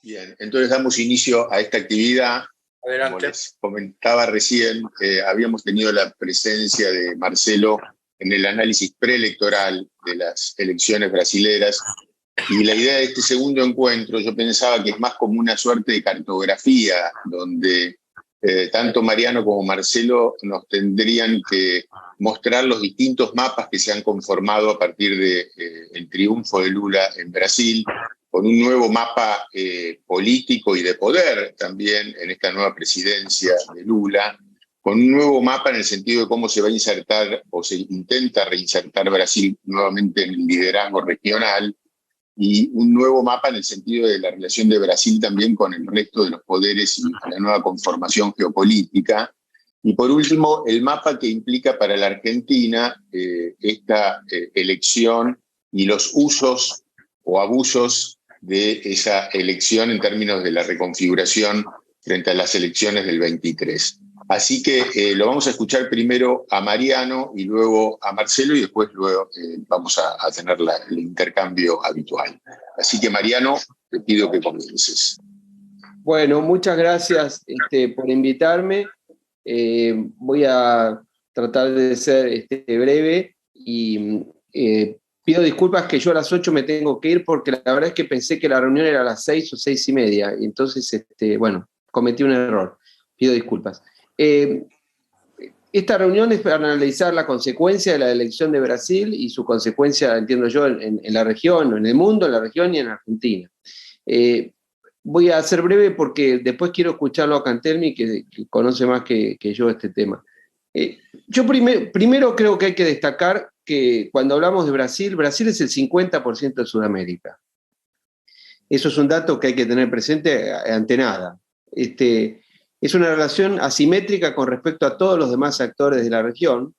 Bien, entonces damos inicio a esta actividad. Adelante. Como les comentaba recién, habíamos tenido la presencia de Marcelo en el análisis preelectoral de las elecciones brasileras, y la idea de este segundo encuentro yo pensaba que es más como una suerte de cartografía, donde tanto Mariano como Marcelo nos tendrían que mostrar los distintos mapas que se han conformado a partir del triunfo de Lula en Brasil, con un nuevo mapa político y de poder también en esta nueva presidencia de Lula, con un nuevo mapa en el sentido de cómo se va a insertar o se intenta reinsertar Brasil nuevamente en el liderazgo regional, y un nuevo mapa en el sentido de la relación de Brasil también con el resto de los poderes y la nueva conformación geopolítica. Y por último, el mapa que implica para la Argentina esta elección y los usos o abusos de esa elección en términos de la reconfiguración frente a las elecciones del 23. Así que lo vamos a escuchar primero a Mariano y luego a Marcelo, y después vamos a tener el intercambio habitual. Así que, Mariano, te pido que comiences. Bueno, muchas gracias por invitarme. Voy a tratar de ser breve y pido disculpas que yo a las 8 me tengo que ir, porque la verdad es que pensé que la reunión era a las 6 o 6:30, y entonces, cometí un error. Pido disculpas. Esta reunión es para analizar la consecuencia de la elección de Brasil y su consecuencia, entiendo yo, en la región, en el mundo, en la región y en Argentina. Voy a ser breve porque después quiero escucharlo a Cantelmi, que conoce más que yo este tema. Yo primero creo que hay que destacar que cuando hablamos de Brasil, Brasil es el 50% de Sudamérica. Eso es un dato que hay que tener presente ante nada. Es una relación asimétrica con respecto a todos los demás actores de la región,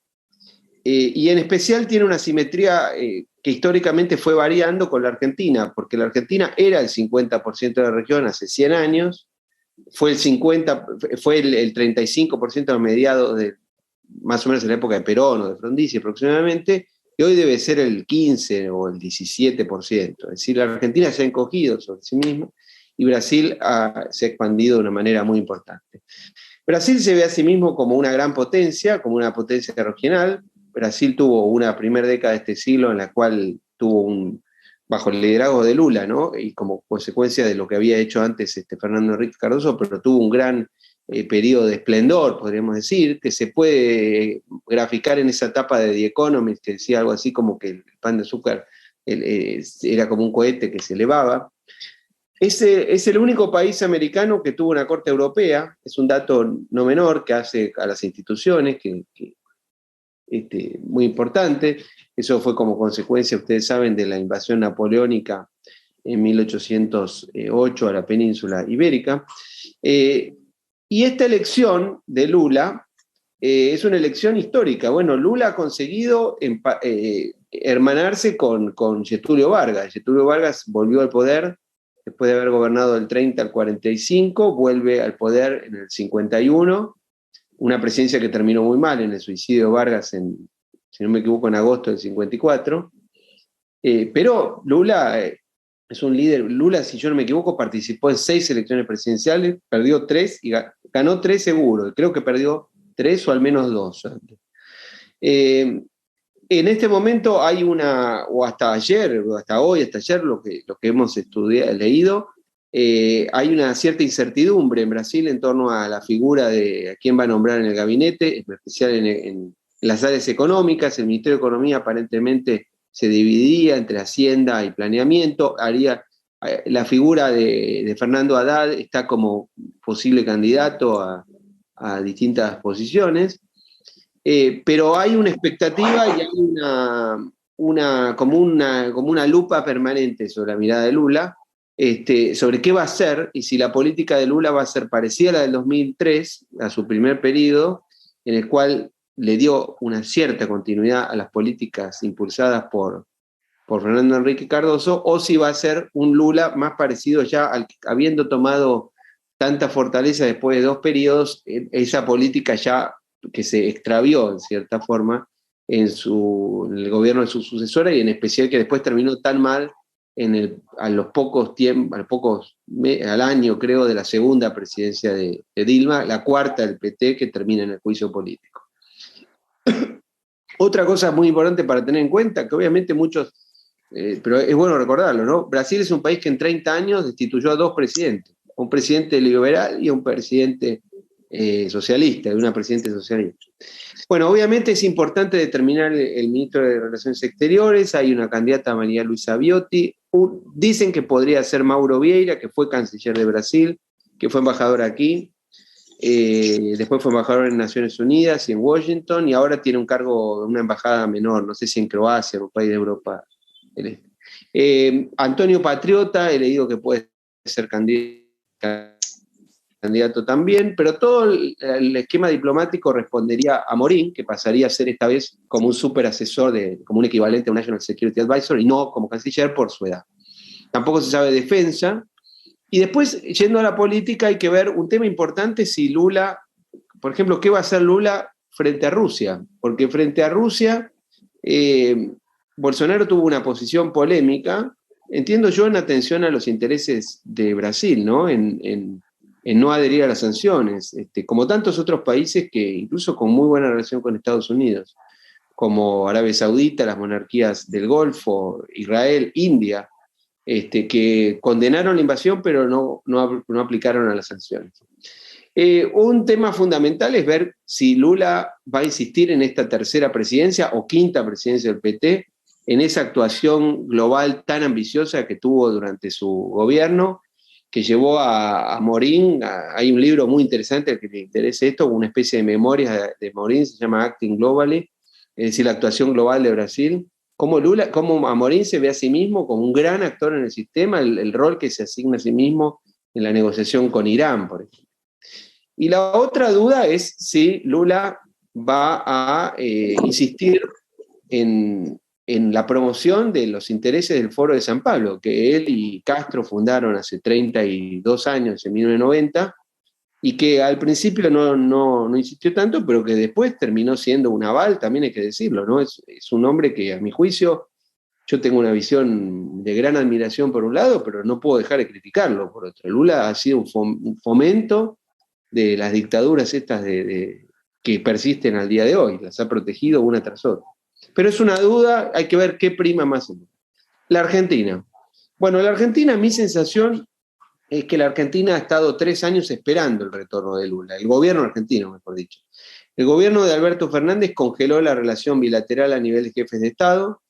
y en especial tiene una asimetría que históricamente fue variando con la Argentina, porque la Argentina era el 50% de la región hace 100 años, fue el 35% a mediados de, más o menos en la época de Perón o de Frondizi aproximadamente, y hoy debe ser el 15 o el 17%. Es decir, la Argentina se ha encogido sobre sí misma, y Brasil se ha expandido de una manera muy importante. Brasil se ve a sí mismo como una gran potencia, como una potencia regional. Brasil tuvo una primera década de este siglo en la cual tuvo bajo el liderazgo de Lula, ¿no? Y como consecuencia de lo que había hecho antes Fernando Henrique Cardoso, pero tuvo un gran periodo de esplendor, podríamos decir, que se puede graficar en esa etapa de The Economist, que decía algo así como que el pan de azúcar era como un cohete que se elevaba. Es el único país americano que tuvo una corte europea. Es un dato no menor que hace a las instituciones, muy importante. Eso fue como consecuencia, ustedes saben, de la invasión napoleónica en 1808 a la península ibérica. Y esta elección de Lula es una elección histórica. Bueno, Lula ha conseguido hermanarse con Getúlio Vargas. Getúlio Vargas volvió al poder después de haber gobernado del 30 al 45, vuelve al poder en el 51, una presidencia que terminó muy mal en el suicidio de Vargas, si no me equivoco, en agosto del 54. Pero Lula es un líder. Lula, si yo no me equivoco, participó en 6 elecciones presidenciales, perdió 3 y ganó 3 seguro. Creo que perdió 3 o al menos 2. En este momento hay o hasta ayer, o hasta hoy, hasta ayer, lo que hemos leído, hay una cierta incertidumbre en Brasil en torno a la figura de a quién va a nombrar en el gabinete, en especial en las áreas económicas. El Ministerio de Economía aparentemente se dividía entre Hacienda y Planeamiento. La figura de Fernando Haddad está como posible candidato a distintas posiciones. Pero hay una expectativa y hay como una lupa permanente sobre la mirada de Lula, sobre qué va a ser y si la política de Lula va a ser parecida a la del 2003, a su primer periodo, en el cual le dio una cierta continuidad a las políticas impulsadas por Fernando Henrique Cardoso, o si va a ser un Lula más parecido ya habiendo tomado tanta fortaleza después de 2 periodos, esa política ya que se extravió en cierta forma en el gobierno de su sucesora, y en especial que después terminó tan mal al año, creo, de la segunda presidencia de Dilma, la cuarta del PT, que termina en el juicio político. Otra cosa muy importante para tener en cuenta, que obviamente muchos, pero es bueno recordarlo, ¿no? Brasil es un país que en 30 años destituyó a 2 presidentes, un presidente liberal y un presidente socialista, y una presidenta socialista. Bueno, obviamente es importante determinar el ministro de Relaciones Exteriores. Hay una candidata, María Luisa Viotti. Dicen que podría ser Mauro Vieira, que fue canciller de Brasil, que fue embajador aquí. Después fue embajador en Naciones Unidas y en Washington, y ahora tiene un cargo, una embajada menor, no sé si en Croacia, en un país de Europa del Este. Antonio Patriota, he leído que puede ser candidato también, pero todo el esquema diplomático respondería a Morín, que pasaría a ser esta vez como un super asesor, como un equivalente a un National Security Advisor, y no como canciller por su edad. Tampoco se sabe defensa. Y después, yendo a la política, hay que ver un tema importante: si Lula, por ejemplo, ¿qué va a hacer Lula frente a Rusia? Porque frente a Rusia, Bolsonaro tuvo una posición polémica, entiendo yo, en atención a los intereses de Brasil, ¿no? En no adherir a las sanciones, como tantos otros países que incluso con muy buena relación con Estados Unidos, como Arabia Saudita, las monarquías del Golfo, Israel, India, que condenaron la invasión pero no aplicaron a las sanciones. Un tema fundamental es ver si Lula va a insistir en esta tercera presidencia o quinta presidencia del PT, en esa actuación global tan ambiciosa que tuvo durante su gobierno, que llevó a Morín. Hay un libro muy interesante al que le interese esto, una especie de memorias de Morín, se llama Acting Globally, es decir, la actuación global de Brasil. Cómo Amorín se ve a sí mismo como un gran actor en el sistema, el rol que se asigna a sí mismo en la negociación con Irán, por ejemplo. Y la otra duda es si Lula va a insistir en la promoción de los intereses del Foro de San Pablo, que él y Castro fundaron hace 32 años, en 1990, y que al principio no insistió tanto, pero que después terminó siendo un aval, también hay que decirlo, ¿no? Es un hombre que, a mi juicio, yo tengo una visión de gran admiración por un lado, pero no puedo dejar de criticarlo por otro. Lula ha sido un fomento de las dictaduras estas que persisten al día de hoy, las ha protegido una tras otra. Pero es una duda, hay que ver qué prima más. La Argentina. Bueno, la Argentina, mi sensación es que la Argentina ha estado 3 años esperando el retorno de Lula, el gobierno argentino, mejor dicho. El gobierno de Alberto Fernández congeló la relación bilateral a nivel de jefes de Estado.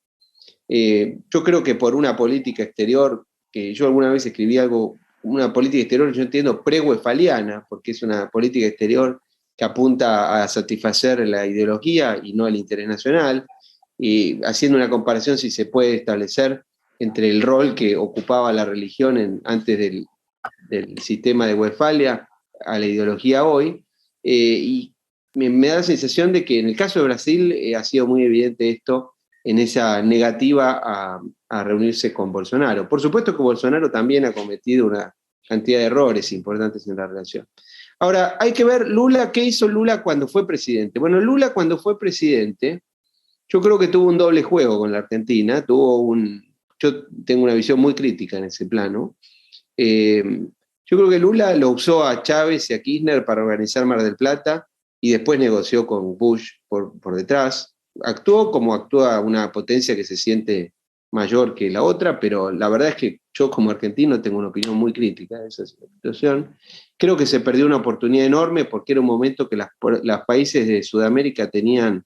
Yo creo que por una política exterior, que yo alguna vez escribí algo, una política exterior yo entiendo pre-westphaliana, porque es una política exterior que apunta a satisfacer la ideología y no el interés nacional, y haciendo una comparación, si se puede establecer, entre el rol que ocupaba la religión antes del sistema de Westfalia a la ideología hoy, y me da la sensación de que en el caso de Brasil ha sido muy evidente esto en esa negativa a reunirse con Bolsonaro. Por supuesto que Bolsonaro también ha cometido una cantidad de errores importantes en la relación. Ahora, hay que ver Lula, ¿qué hizo Lula cuando fue presidente? Bueno, Lula cuando fue presidente, yo creo que tuvo un doble juego con la Argentina, yo tengo una visión muy crítica en ese plano. Yo creo que Lula lo usó a Chávez y a Kirchner para organizar Mar del Plata y después negoció con Bush por detrás. Actuó como actúa una potencia que se siente mayor que la otra, pero la verdad es que yo como argentino tengo una opinión muy crítica de esa situación. Creo que se perdió una oportunidad enorme porque era un momento que los países de Sudamérica tenían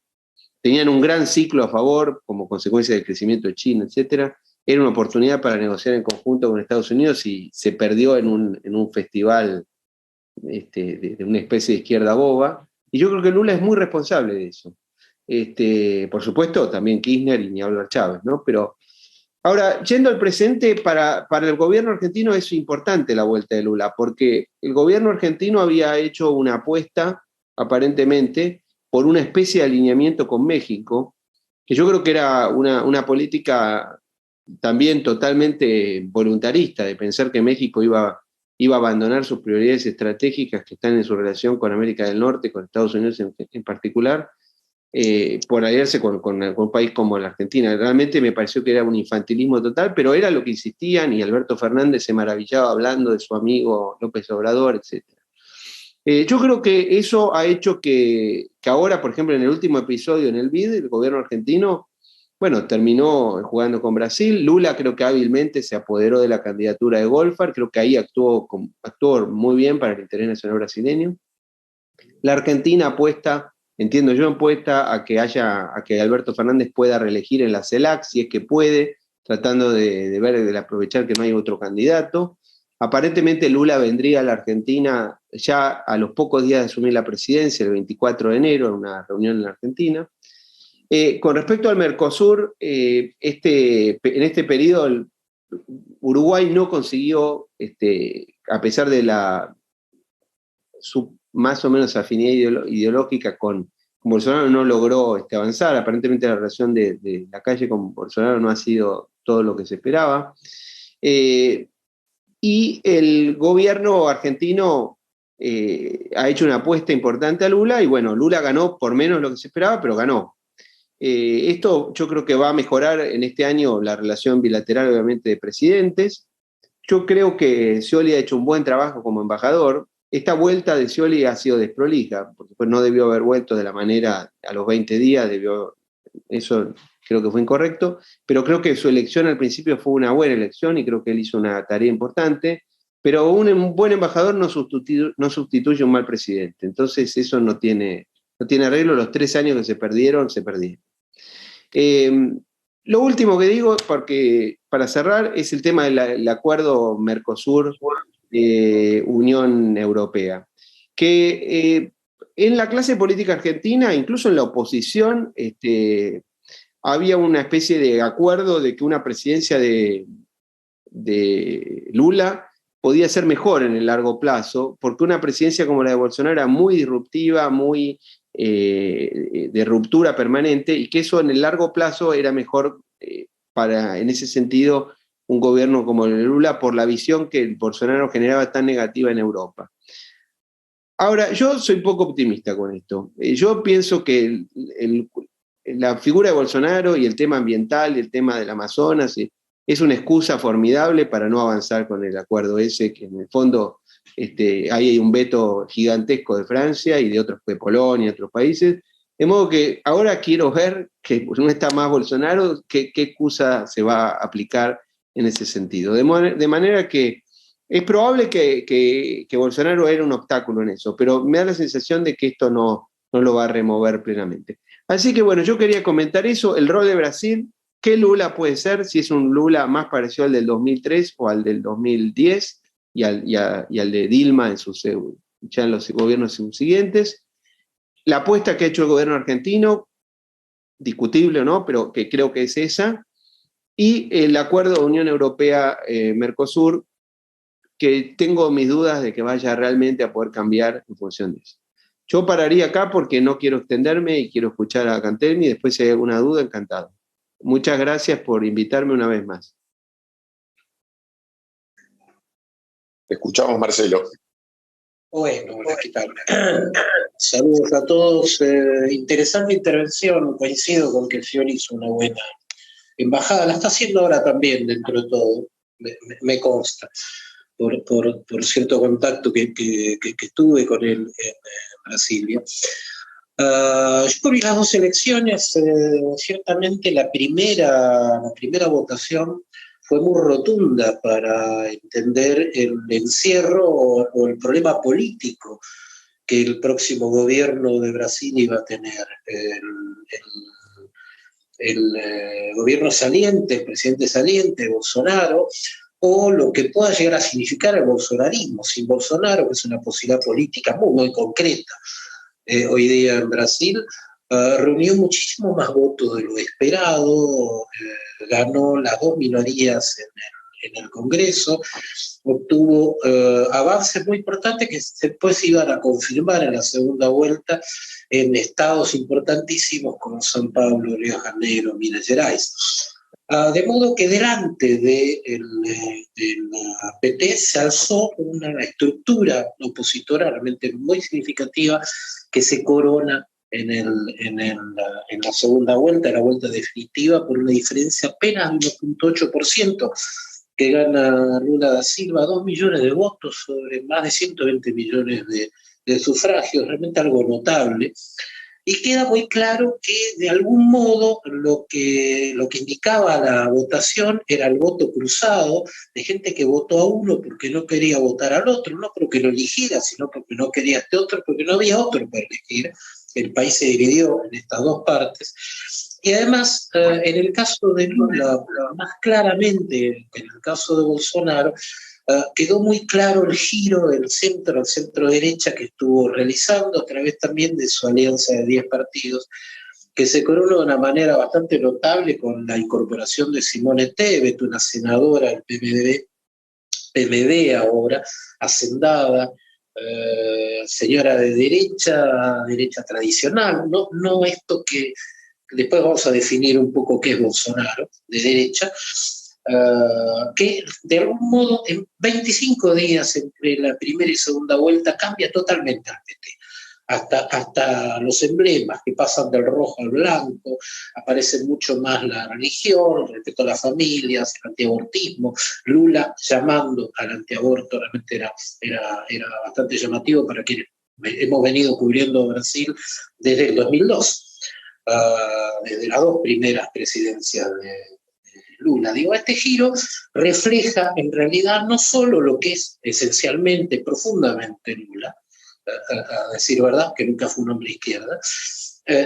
un gran ciclo a favor como consecuencia del crecimiento de China, etcétera. Era una oportunidad para negociar en conjunto con Estados Unidos y se perdió en un festival de una especie de izquierda boba. Y yo creo que Lula es muy responsable de eso. Por supuesto, también Kirchner y ni hablar Chávez, ¿no? Pero ahora, yendo al presente, para el gobierno argentino es importante la vuelta de Lula, porque el gobierno argentino había hecho una apuesta, aparentemente, por una especie de alineamiento con México, que yo creo que era una política también totalmente voluntarista, de pensar que México iba a abandonar sus prioridades estratégicas que están en su relación con América del Norte, con Estados Unidos en particular, por aliarse con un país como la Argentina. Realmente me pareció que era un infantilismo total, pero era lo que insistían, y Alberto Fernández se maravillaba hablando de su amigo López Obrador, etc. Yo creo que eso ha hecho que ahora, por ejemplo, en el último episodio en el BID, el gobierno argentino, bueno, terminó jugando con Brasil. Lula creo que hábilmente se apoderó de la candidatura de Goldfarb, creo que ahí actuó muy bien para el interés nacional brasileño. La Argentina apuesta, entiendo yo, apuesta a que Alberto Fernández pueda reelegir en la CELAC, si es que puede, tratando de aprovechar que no hay otro candidato. Aparentemente Lula vendría a la Argentina ya a los pocos días de asumir la presidencia, el 24 de enero, en una reunión en la Argentina. Con respecto al Mercosur, en este periodo Uruguay no consiguió, a pesar de su más o menos afinidad ideológica con Bolsonaro, no logró avanzar. Aparentemente la relación de la calle con Bolsonaro no ha sido todo lo que se esperaba. Y el gobierno argentino ha hecho una apuesta importante a Lula, y bueno, Lula ganó por menos de lo que se esperaba, pero ganó. Esto yo creo que va a mejorar en este año la relación bilateral, obviamente, de presidentes. Yo creo que Scioli ha hecho un buen trabajo como embajador. Esta vuelta de Scioli ha sido desprolija, porque pues no debió haber vuelto de la manera a los 20 días, eso creo que fue incorrecto, pero creo que su elección al principio fue una buena elección y creo que él hizo una tarea importante, pero un buen embajador no sustituye un mal presidente, entonces eso no tiene arreglo. Los 3 años que se perdieron. Lo último que digo, porque para cerrar, es el tema del acuerdo Mercosur-Unión Europea, que en la clase política argentina, incluso en la oposición, había una especie de acuerdo de que una presidencia de Lula podía ser mejor en el largo plazo, porque una presidencia como la de Bolsonaro era muy disruptiva, muy de ruptura permanente, y que eso en el largo plazo era mejor para, en ese sentido, un gobierno como el de Lula, por la visión que el Bolsonaro generaba tan negativa en Europa. Ahora, yo soy poco optimista con esto. Yo pienso que la figura de Bolsonaro y el tema ambiental y el tema del Amazonas es una excusa formidable para no avanzar con el acuerdo ese, que en el fondo hay un veto gigantesco de Francia y de Polonia y otros países. De modo que ahora quiero ver que no está más Bolsonaro, qué excusa se va a aplicar en ese sentido. De manera que es probable que Bolsonaro era un obstáculo en eso, pero me da la sensación de que esto no lo va a remover plenamente. Así que bueno, yo quería comentar eso, el rol de Brasil, qué Lula puede ser, si es un Lula más parecido al del 2003 o al del 2010 y al de Dilma ya en los gobiernos subsiguientes. La apuesta que ha hecho el gobierno argentino, discutible o no, pero que creo que es esa, y el acuerdo de Unión Europea-Mercosur, que tengo mis dudas de que vaya realmente a poder cambiar en función de eso. Yo pararía acá porque no quiero extenderme y quiero escuchar a Cantelmi. Después, si hay alguna duda, encantado. Muchas gracias por invitarme una vez más. Te escuchamos, Marcelo. Bueno, hola, ¿qué tal? Saludos a todos. Interesante intervención. Coincido con que Scioli hizo una buena embajada. La está haciendo ahora también, dentro de todo. Me consta. Por cierto contacto que tuve con él en Brasilia. Yo vi las 2 elecciones, ciertamente la primera votación fue muy rotunda para entender el encierro o el problema político que el próximo gobierno de Brasil iba a tener. El gobierno saliente, el presidente saliente, Bolsonaro, o lo que pueda llegar a significar el bolsonarismo sin Bolsonaro, que es una posibilidad política muy, muy concreta hoy día en Brasil. Reunió muchísimo más votos de lo esperado, ganó las 2 minorías en el Congreso, obtuvo avances muy importantes que después iban a confirmar en la segunda vuelta en estados importantísimos como São Paulo, Río de Janeiro, Minas Gerais. De modo que delante de la PT se alzó una estructura opositora realmente muy significativa que se corona en la segunda vuelta, la vuelta definitiva, por una diferencia apenas de 1,8%, que gana Lula da Silva, 2 millones de votos sobre más de 120 millones de sufragios, realmente algo notable. Y queda muy claro que de algún modo lo que indicaba la votación era el voto cruzado de gente que votó a uno porque no quería votar al otro, no porque lo eligiera, sino porque no quería a este otro, porque no había otro para elegir. El país se dividió en estas dos partes. Y además, en el caso de Lula, más claramente que en el caso de Bolsonaro, quedó muy claro el giro del centro al centro-derecha que estuvo realizando a través también de su alianza de 10 partidos, que se coronó de una manera bastante notable con la incorporación de Simone Tebet, una senadora del PMD ahora, hacendada, señora de derecha tradicional, no esto que después vamos a definir un poco qué es Bolsonaro, de derecha, que de algún modo en 25 días entre la primera y segunda vuelta cambia totalmente al PT. Hasta los emblemas que pasan del rojo al blanco, aparece mucho más la religión, el respeto a las familias, el antiabortismo. Lula llamando al antiaborto realmente era bastante llamativo para quienes hemos venido cubriendo Brasil desde el 2002. Desde las dos primeras presidencias de Lula. Digo, este giro refleja en realidad no solo lo que es esencialmente, profundamente Lula, a decir verdad, que nunca fue un hombre de izquierda,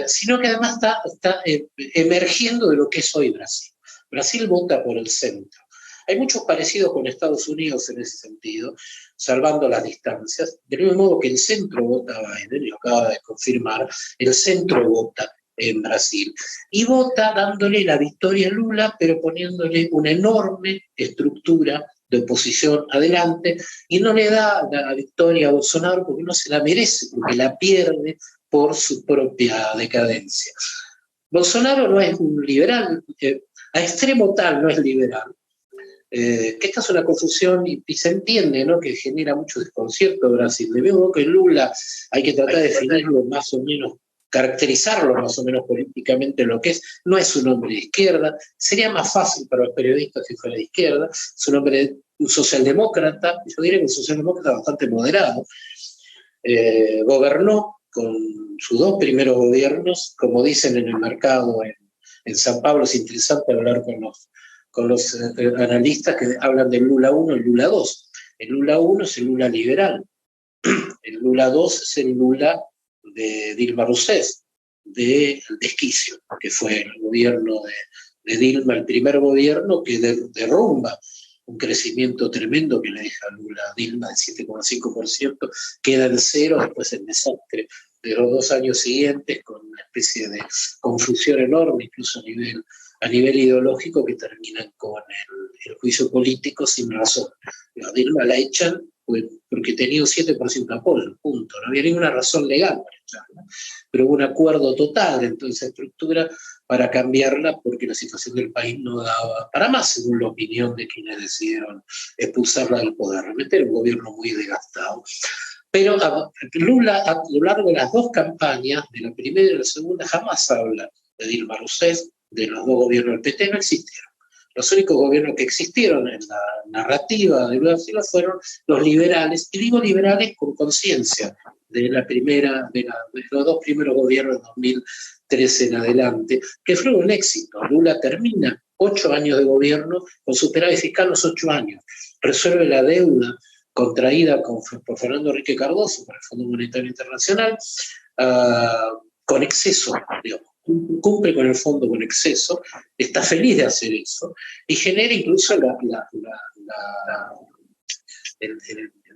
sino que además está emergiendo de lo que es hoy Brasil. Brasil vota por el centro. Hay muchos parecidos con Estados Unidos en ese sentido, salvando las distancias. Del mismo modo que el centro vota a Biden, lo acaba de confirmar, el centro vota en Brasil. Y vota dándole la victoria a Lula, pero poniéndole una enorme estructura de oposición adelante, y no le da la victoria a Bolsonaro porque no se la merece, porque la pierde por su propia decadencia. Bolsonaro no es un liberal, a extremo tal no es liberal, que esta es una confusión y se entiende, ¿no?, que genera mucho desconcierto en Brasil. De modo que Lula hay que tratar de definirlo más o menos, caracterizarlo más o menos políticamente lo que es. No es un hombre de izquierda, sería más fácil para los periodistas si fuera de izquierda, es un hombre, un socialdemócrata, yo diría que un socialdemócrata bastante moderado, gobernó con sus dos primeros gobiernos, como dicen en el mercado en San Pablo. Es interesante hablar con los analistas que hablan del Lula 1 y el Lula 2. El Lula 1 es el Lula liberal, el Lula 2 es el Lula de Dilma Rousseff, del desquicio, que fue el gobierno de Dilma, el primer gobierno que derrumba un crecimiento tremendo que le deja a Lula a Dilma de 7,5%, queda en cero, después el desastre de los 2 años siguientes, con una especie de confusión enorme, incluso a nivel ideológico, que terminan con el juicio político sin razón. A Dilma la echan porque tenía un 7% de apoyo, punto. No había ninguna razón legal para echarla, pero hubo un acuerdo total dentro de esa estructura para cambiarla porque la situación del país no daba para más, según la opinión de quienes decidieron expulsarla del poder. Realmente era un gobierno muy desgastado. Pero Lula, a lo largo de las dos campañas, de la primera y la segunda, jamás habla de Dilma Rousseff, de los dos gobiernos del PT, no existieron. Los únicos gobiernos que existieron en la narrativa de Lula Silva fueron los liberales, y digo liberales con conciencia, de los dos primeros gobiernos de 2013 en adelante, que fueron un éxito. Lula termina 8 años de gobierno con superávit fiscal los 8 años, resuelve la deuda contraída por Fernando Henrique Cardoso para el Fondo Monetario Internacional, con exceso, digamos. Cumple con el fondo con exceso, está feliz de hacer eso, y genera incluso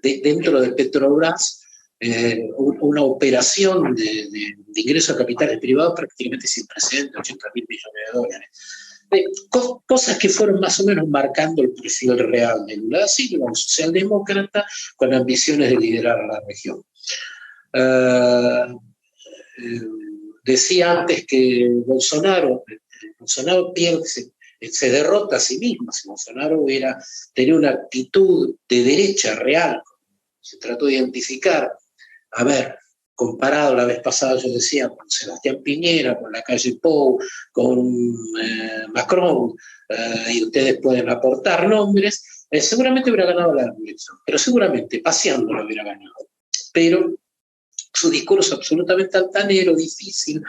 dentro de Petrobras una operación de ingreso a capitales privados prácticamente sin precedentes, 80.000 millones de dólares. Cosas que fueron más o menos marcando el perfil real de Lula da Silva, un socialdemócrata con ambiciones de liderar a la región. Decía antes que Bolsonaro pierde, se derrota a sí mismo. Si Bolsonaro hubiera tenido una actitud de derecha real, se trató de identificar, a ver, comparado la vez pasada, yo decía, con Sebastián Piñera, con la calle Pou, con Macron, y ustedes pueden aportar nombres, seguramente hubiera ganado la elección, pero seguramente paseando lo hubiera ganado. Pero su discurso absolutamente altanero, difícil,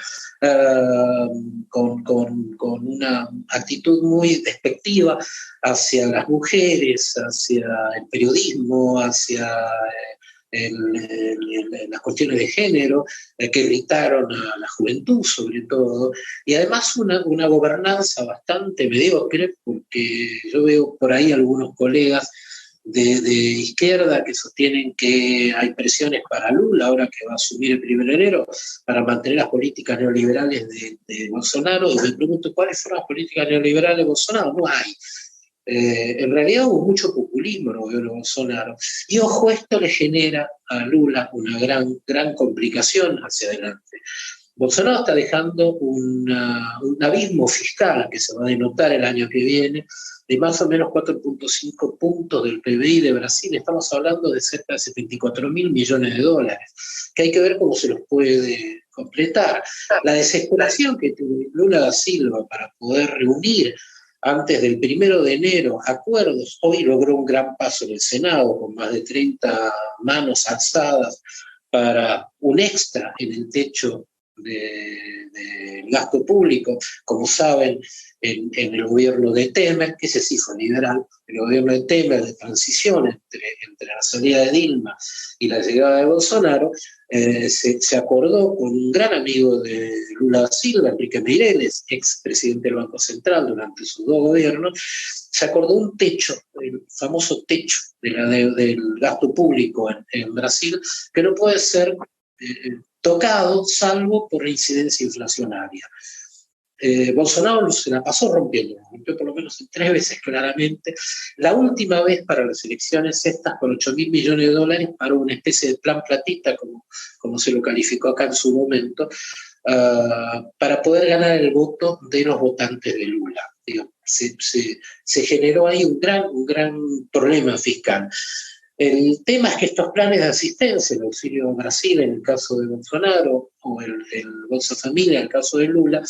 con una actitud muy despectiva hacia las mujeres, hacia el periodismo, hacia las cuestiones de género, que irritaron a la juventud sobre todo, y además una gobernanza bastante mediocre, porque yo veo por ahí algunos colegas de izquierda que sostienen que hay presiones para Lula, ahora que va a asumir el 1 de enero, para mantener las políticas neoliberales de Bolsonaro, y me pregunto, ¿cuáles fueron las políticas neoliberales de Bolsonaro? No hay. En realidad hubo mucho populismo en el gobierno de Bolsonaro. Y ojo, esto le genera a Lula una gran complicación hacia adelante. Bolsonaro está dejando un abismo fiscal que se va a denotar el año que viene, de más o menos 4.5 puntos del PBI de Brasil. Estamos hablando de cerca de 74.000 millones de dólares, que hay que ver cómo se los puede completar. La desesperación que tuvo Lula da Silva para poder reunir antes del 1 de enero acuerdos, hoy logró un gran paso en el Senado, con más de 30 manos alzadas para un extra en el techo del gasto público. Como saben, en el gobierno de Temer, que ese sí fue liberal, el gobierno de Temer de transición entre la salida de Dilma y la llegada de Bolsonaro, se acordó con un gran amigo de Lula da Silva, Enrique Meireles, ex presidente del Banco Central durante sus 2 gobiernos, se acordó un techo, el famoso techo del gasto público en Brasil, que no puede ser tocado salvo por la incidencia inflacionaria. Bolsonaro se la pasó rompió por lo menos 3 veces claramente. La última vez para las elecciones estas, con 8.000 millones de dólares, para una especie de plan platita, como se lo calificó acá en su momento, para poder ganar el voto de los votantes de Lula. Se generó ahí un gran problema fiscal. El tema es que estos planes de asistencia, el Auxilio Brasil en el caso de Bolsonaro, o el Bolsa Familia en el caso de Lula,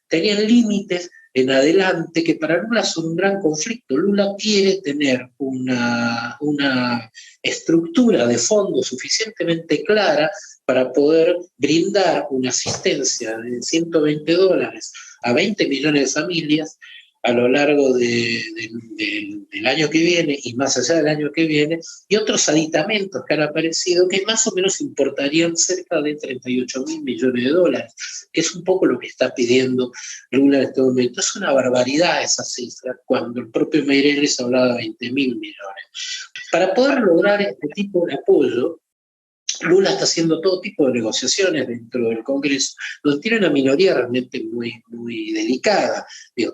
tenían límites en adelante que para Lula son un gran conflicto. Lula quiere tener una estructura de fondo suficientemente clara para poder brindar una asistencia de $120 a 20 millones de familias a lo largo del año que viene y más allá del año que viene, y otros aditamentos que han aparecido que más o menos importarían cerca de 38.000 millones de dólares, que es un poco lo que está pidiendo Lula en este momento. Es una barbaridad esa cifra, cuando el propio Meireles hablaba de 20.000 millones. Para poder lograr este tipo de apoyo, Lula está haciendo todo tipo de negociaciones dentro del Congreso, donde tiene una minoría realmente muy delicada.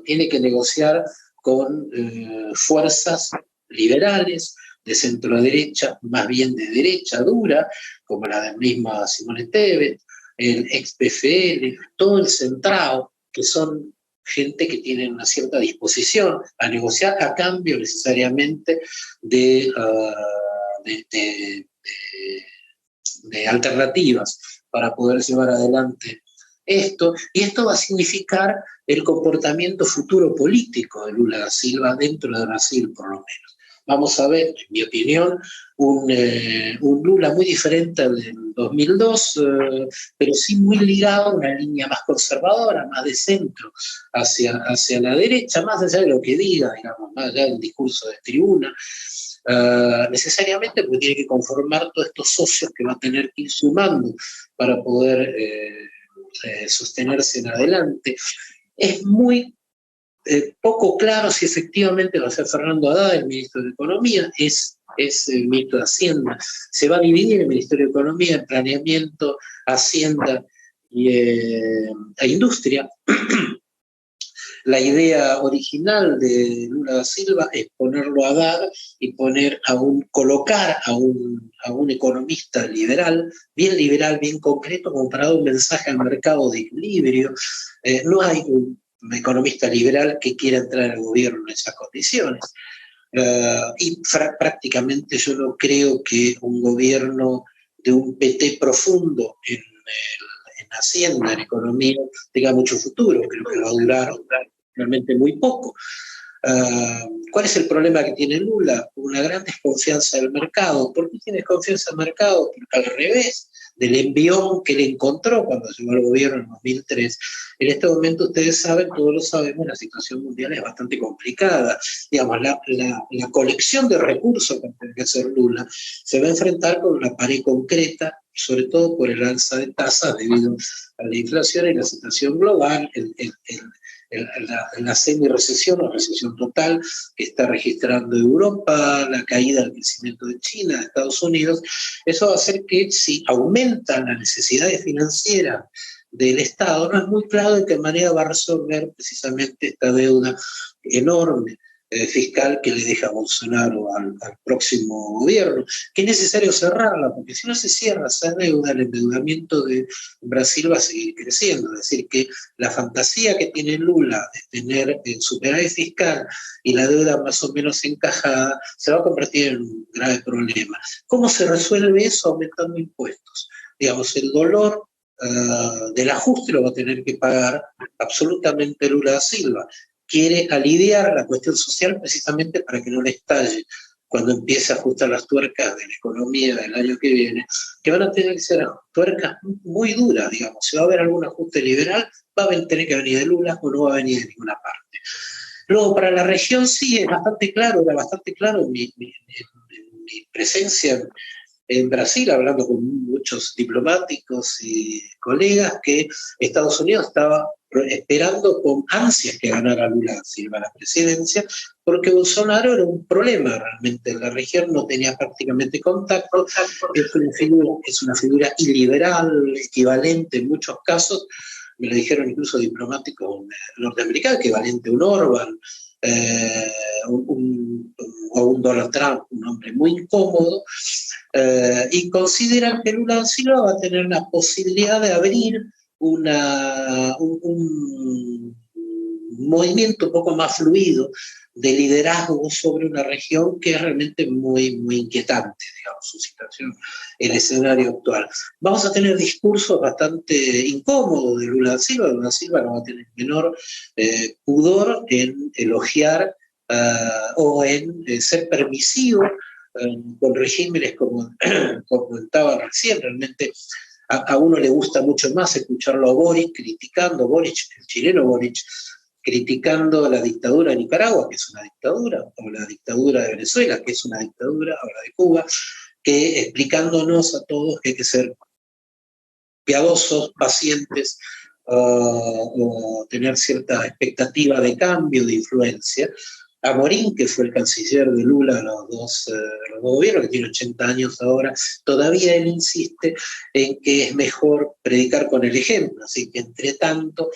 Tiene que negociar con fuerzas liberales, de centro derecha, más bien de derecha dura, como la misma Simone Tebet, el ex-PFL, todo el centrado, que son gente que tiene una cierta disposición a negociar a cambio necesariamente de alternativas para poder llevar adelante esto, y esto va a significar el comportamiento futuro político de Lula da Silva dentro de Brasil, por lo menos. Vamos a ver, en mi opinión, un Lula muy diferente al del 2002, pero sí muy ligado a una línea más conservadora, más de centro, hacia la derecha, más allá de lo que diga, digamos, más allá del discurso de tribuna. Necesariamente porque tiene que conformar todos estos socios que va a tener que ir sumando para poder sostenerse en adelante. Es muy poco claro si efectivamente va a ser Fernando Haddad el ministro de Economía, es el ministro de Hacienda. Se va a dividir el Ministerio de Economía en planeamiento, Hacienda e Industria. La idea original de Lula da Silva es ponerlo a Haddad y colocar a un economista liberal, bien concreto, como para dar un mensaje al mercado de equilibrio. No hay un economista liberal que quiera entrar al gobierno en esas condiciones. Y prácticamente yo no creo que un gobierno de un PT profundo en Hacienda, en economía, tenga mucho futuro. Creo que va a durar realmente muy poco. ¿Cuál es el problema que tiene Lula? Una gran desconfianza del mercado. ¿Por qué tiene desconfianza del mercado? Porque al revés del envión que le encontró cuando llegó al gobierno en 2003, en este momento ustedes saben, todos lo sabemos, la situación mundial es bastante complicada. Digamos, la colección de recursos que tiene que hacer Lula se va a enfrentar con una pared concreta, sobre todo por el alza de tasas debido a la inflación y la situación global, la semi-recesión o recesión total que está registrando Europa, la caída del crecimiento de China, de Estados Unidos. Eso va a hacer que si aumentan las necesidades financieras del Estado, no es muy claro de qué manera va a resolver precisamente esta deuda enorme fiscal que le deja Bolsonaro al próximo gobierno, que es necesario cerrarla, porque si no se cierra esa deuda, el endeudamiento de Brasil va a seguir creciendo. Es decir, que la fantasía que tiene Lula de tener el superávit fiscal y la deuda más o menos encajada se va a convertir en un grave problema. ¿Cómo se resuelve eso? Aumentando impuestos. Digamos, el dolor del ajuste lo va a tener que pagar absolutamente Lula da Silva. Quiere aliviar la cuestión social precisamente para que no le estalle cuando empiece a ajustar las tuercas de la economía del año que viene, que van a tener que ser tuercas muy duras, digamos. Si va a haber algún ajuste liberal, va a tener que venir de Lula o no va a venir de ninguna parte. Luego, para la región sí, es bastante claro, era bastante claro en mi presencia en Brasil, hablando con muchos diplomáticos y colegas, que Estados Unidos estaba esperando con ansias que ganara Lula da Silva la presidencia, porque Bolsonaro era un problema realmente en la región, no tenía prácticamente contacto, es una figura iliberal, equivalente en muchos casos, me lo dijeron incluso diplomáticos norteamericanos, equivalente a un Orban, o un Donald Trump, un hombre muy incómodo, y consideran que Lula da Silva va a tener la posibilidad de abrir un movimiento un poco más fluido de liderazgo sobre una región que es realmente muy, muy inquietante, digamos, su situación en el escenario actual. Vamos a tener discursos bastante incómodos de Lula da Silva. Lula da Silva no va a tener menor pudor en elogiar o en ser permisivo con regímenes como comentaba recién. Realmente a uno le gusta mucho más escucharlo a Boric criticando, Boric, el chileno Boric, criticando la dictadura de Nicaragua, que es una dictadura, o la dictadura de Venezuela, que es una dictadura, o la de Cuba, que explicándonos a todos que hay que ser piadosos, pacientes, o tener cierta expectativa de cambio, de influencia. Amorín, que fue el canciller de Lula los dos gobiernos, que tiene 80 años ahora, todavía él insiste en que es mejor predicar con el ejemplo. Así que, entre tanto,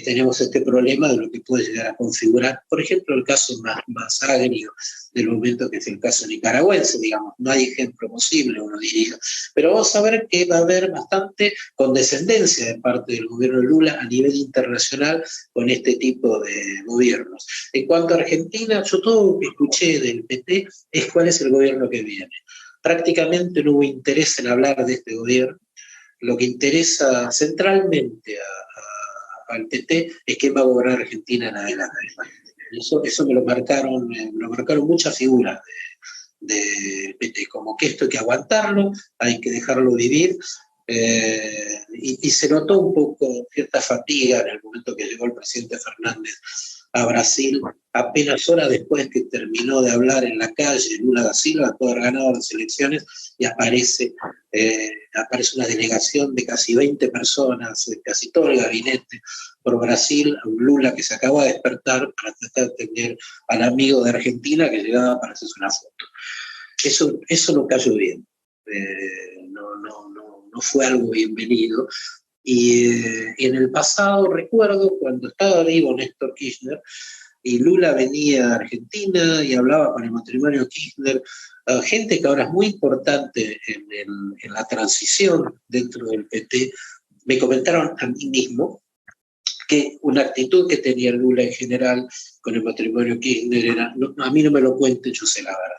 tenemos este problema de lo que puede llegar a configurar, por ejemplo, el caso más agrio del momento, que es el caso nicaragüense. Digamos, no hay ejemplo posible, uno diría. Pero vamos a ver que va a haber bastante condescendencia de parte del gobierno de Lula a nivel internacional con este tipo de gobiernos. En cuanto a Argentina, yo todo lo que escuché del PT es cuál es el gobierno que viene. Prácticamente no hubo interés en hablar de este gobierno. Lo que interesa centralmente al PT es quién va a gobernar Argentina en adelante. Eso me lo marcaron muchas figuras de PT, como que esto hay que aguantarlo, hay que dejarlo vivir, y se notó un poco cierta fatiga en el momento que llegó el presidente Fernández a Brasil, apenas horas después que terminó de hablar en la calle Lula da Silva, después de haber ganado las elecciones, y aparece una delegación de casi 20 personas, casi todo el gabinete, por Brasil, a un Lula que se acaba de despertar para tratar de atender al amigo de Argentina que llegaba para hacerse una foto. Eso no cayó bien, no fue algo bienvenido. Y en el pasado recuerdo cuando estaba vivo Néstor Kirchner y Lula venía a Argentina y hablaba con el matrimonio Kirchner, gente que ahora es muy importante en la transición dentro del PT, me comentaron a mí mismo que una actitud que tenía Lula en general con el matrimonio Kirchner era, no, a mí no me lo cuenten, yo sé la verdad.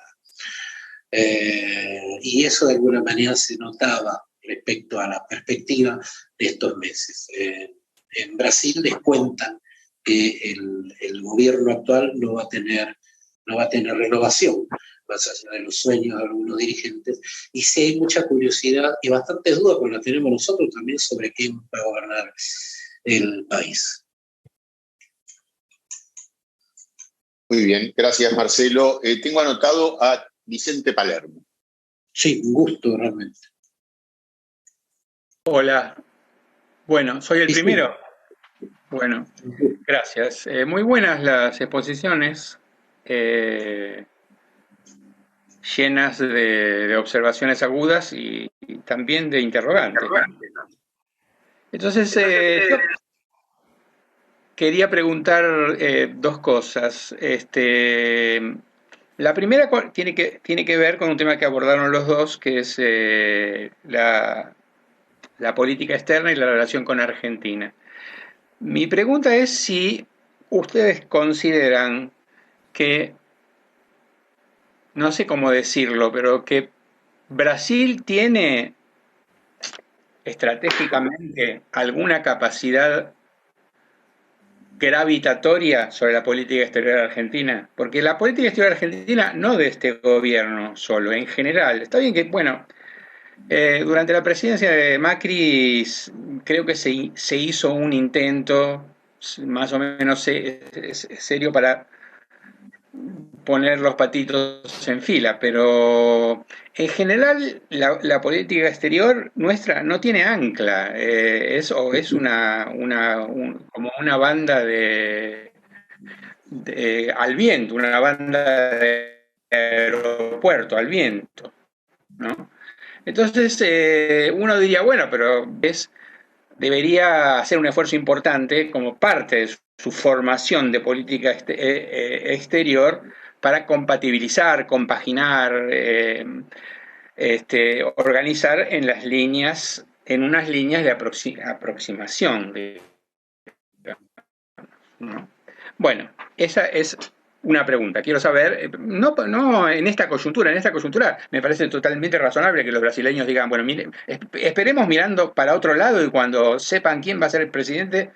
Y eso de alguna manera se notaba respecto a la perspectiva de estos meses. En Brasil les cuentan que el gobierno actual no va a tener renovación, más allá de los sueños de algunos dirigentes, y sí hay mucha curiosidad y bastantes dudas, porque la tenemos nosotros también, sobre quién va a gobernar el país. Muy bien, gracias Marcelo. Tengo anotado a Vicente Palermo. Sí, un gusto realmente. Hola, bueno, soy el primero. Bueno, gracias. Muy buenas las exposiciones, llenas de observaciones agudas y también de interrogantes. Entonces, yo quería preguntar dos cosas. La primera tiene que ver con un tema que abordaron los dos, que es la política externa y la relación con Argentina. Mi pregunta es si ustedes consideran que, no sé cómo decirlo, pero que Brasil tiene estratégicamente alguna capacidad gravitatoria sobre la política exterior argentina, porque la política exterior argentina no de este gobierno solo, en general, está bien que, bueno, durante la presidencia de Macri creo que se hizo un intento más o menos serio para poner los patitos en fila, pero en general la política exterior nuestra no tiene ancla, es como una banda al viento, una banda de aeropuerto al viento, ¿no? Entonces uno diría, bueno, pero debería hacer un esfuerzo importante como parte de su formación de política exterior para compatibilizar, compaginar, organizar en unas líneas de aproximación. ¿No? Bueno, esa es una pregunta. Quiero saber, no en esta coyuntura me parece totalmente razonable que los brasileños digan, bueno, mire, esperemos mirando para otro lado y cuando sepan quién va a ser el presidente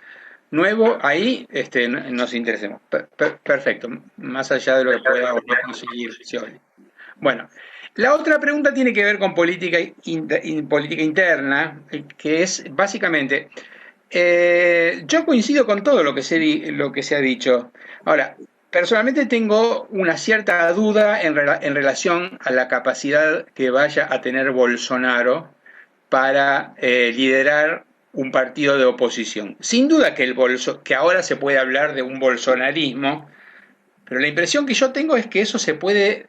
nuevo, ahí nos interesemos. Perfecto, más allá de lo que pueda o no conseguir Scioli. Bueno, la otra pregunta tiene que ver con política interna, que es básicamente, yo coincido con todo lo que se ha dicho. Ahora, personalmente tengo una cierta duda en relación a la capacidad que vaya a tener Bolsonaro para liderar un partido de oposición. Sin duda que ahora se puede hablar de un bolsonarismo, pero la impresión que yo tengo es que eso se puede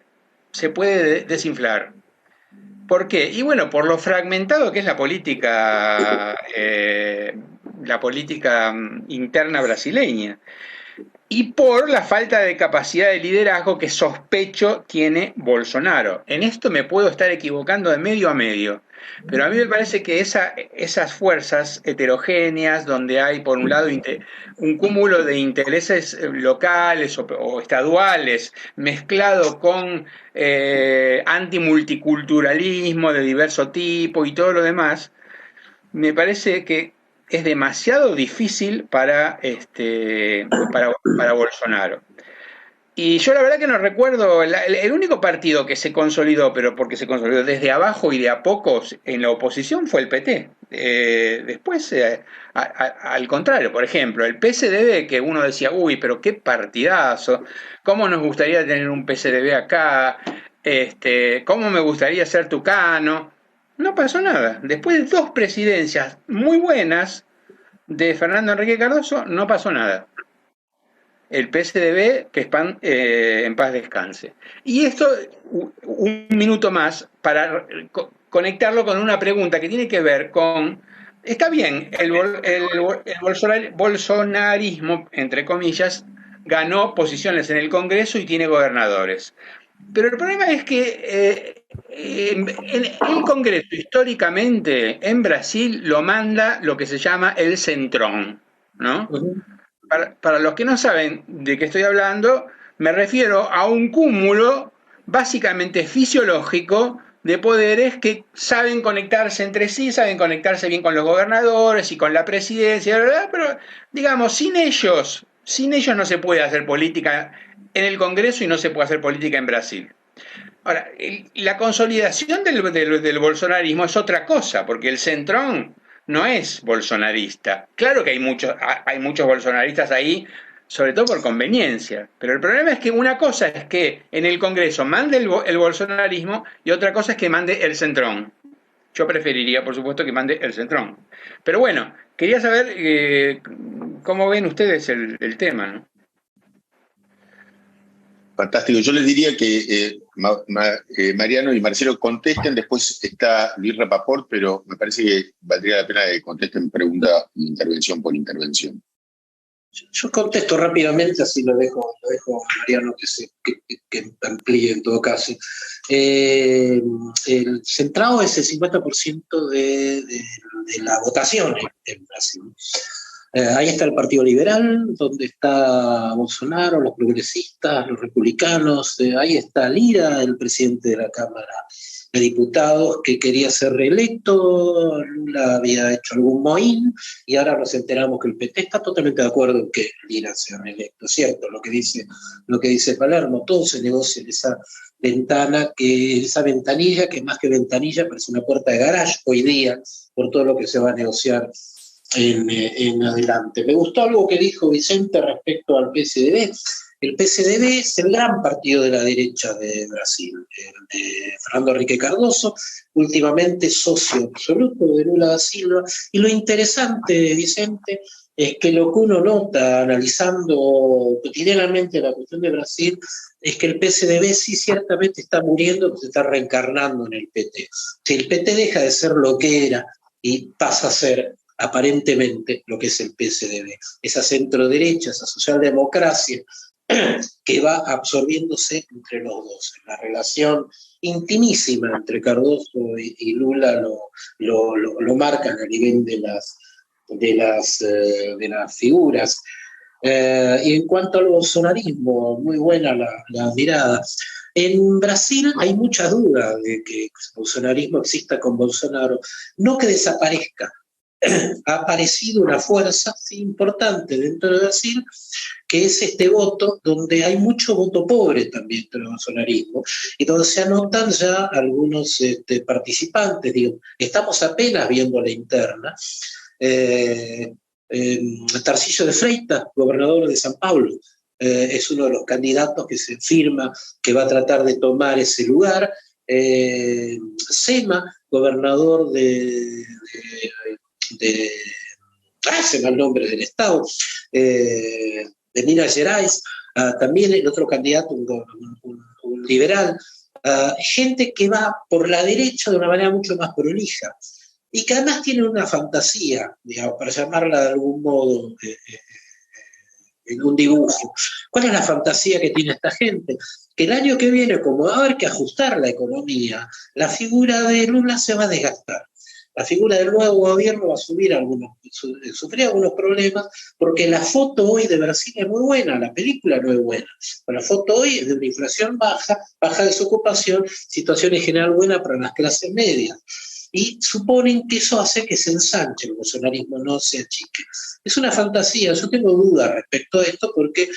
desinflar. ¿Por qué? Y bueno, por lo fragmentado que es la política interna brasileña. Y por la falta de capacidad de liderazgo que sospecho tiene Bolsonaro. En esto me puedo estar equivocando de medio a medio, pero a mí me parece que esas fuerzas heterogéneas, donde hay por un lado un cúmulo de intereses locales o estaduales, mezclado con antimulticulturalismo de diverso tipo y todo lo demás, me parece que es demasiado difícil para Bolsonaro. Y yo la verdad que no recuerdo, el único partido que se consolidó, pero porque se consolidó desde abajo y de a pocos en la oposición, fue el PT. Después, al contrario, por ejemplo, el PSDB, que uno decía, uy, pero qué partidazo, cómo nos gustaría tener un PSDB acá, cómo me gustaría ser tucano. No pasó nada. Después de 2 presidencias muy buenas de Fernando Enrique Cardoso, no pasó nada. El PSDB, que en paz descanse. Y esto, un minuto más, para conectarlo con una pregunta que tiene que ver con, está bien, el bolsonarismo, entre comillas, ganó posiciones en el Congreso y tiene gobernadores. Pero el problema es que en el Congreso, históricamente, en Brasil, lo manda lo que se llama el centrón, ¿no? Para los que no saben de qué estoy hablando, me refiero a un cúmulo básicamente fisiológico de poderes que saben conectarse entre sí, saben conectarse bien con los gobernadores y con la presidencia, ¿verdad? Pero digamos, sin ellos no se puede hacer política en el Congreso y no se puede hacer política en Brasil. Ahora, la consolidación del bolsonarismo es otra cosa, porque el Centrón no es bolsonarista. Claro que hay muchos bolsonaristas ahí, sobre todo por conveniencia, pero el problema es que una cosa es que en el Congreso mande el bolsonarismo y otra cosa es que mande el Centrón. Yo preferiría, por supuesto, que mande el Centrón. Pero bueno, quería saber cómo ven ustedes el tema, ¿no? Fantástico. Yo les diría que Mariano y Marcelo contesten, después está Luis Rapaport, pero me parece que valdría la pena que contesten pregunta, intervención por intervención. Yo contesto rápidamente, así lo dejo a Mariano que amplíe en todo caso. El centrado es el 50% de la votación en Brasil. Ahí está el Partido Liberal, donde está Bolsonaro, los progresistas, los republicanos, ahí está Lira, el presidente de la Cámara de Diputados, que quería ser reelecto, Lula había hecho algún mohín, y ahora nos enteramos que el PT está totalmente de acuerdo en que Lira sea reelecto, ¿cierto? Lo que dice Palermo, todo se negocia en esa ventanilla, que más que ventanilla parece una puerta de garage hoy día, por todo lo que se va a negociar en adelante. Me gustó algo que dijo Vicente respecto al PSDB. El PSDB es el gran partido de la derecha de Brasil, el de Fernando Henrique Cardoso, últimamente socio absoluto de Lula da Silva, y lo interesante, Vicente, es que lo que uno nota analizando cotidianamente la cuestión de Brasil es que el PSDB sí ciertamente está muriendo, pero se está reencarnando en el PT. Si el PT deja de ser lo que era y pasa a ser aparentemente lo que es el PSDB, esa centro-derecha, esa socialdemocracia que va absorbiéndose entre los dos. La relación intimísima entre Cardoso y Lula lo marcan a nivel de las figuras. Y en cuanto al bolsonarismo, muy buena la mirada. En Brasil hay muchas dudas de que el bolsonarismo exista con Bolsonaro, no que desaparezca. Ha aparecido una fuerza importante dentro de Brasil, que es este voto, donde hay mucho voto pobre también dentro del bolsonarismo, y donde se anotan ya algunos participantes. Digo, estamos apenas viendo la interna. Tarcísio de Freitas, gobernador de San Pablo, es uno de los candidatos que se firma que va a tratar de tomar ese lugar. Sema, gobernador se me el nombre del estado, de Minas Gerais, también el otro candidato, un liberal, gente que va por la derecha de una manera mucho más prolija y que además tiene una fantasía, digamos, para llamarla de algún modo en un dibujo. ¿Cuál es la fantasía que tiene esta gente? Que el año que viene, como va a haber que ajustar la economía, la figura de Lula se va a desgastar. La figura del nuevo gobierno va a sufrir algunos problemas, porque la foto hoy de Brasil es muy buena, la película no es buena. Pero la foto hoy es de una inflación baja, baja desocupación, situación en general buena para las clases medias. Y suponen que eso hace que se ensanche el bolsonarismo, no se achique. Es una fantasía, yo tengo dudas respecto a esto, porque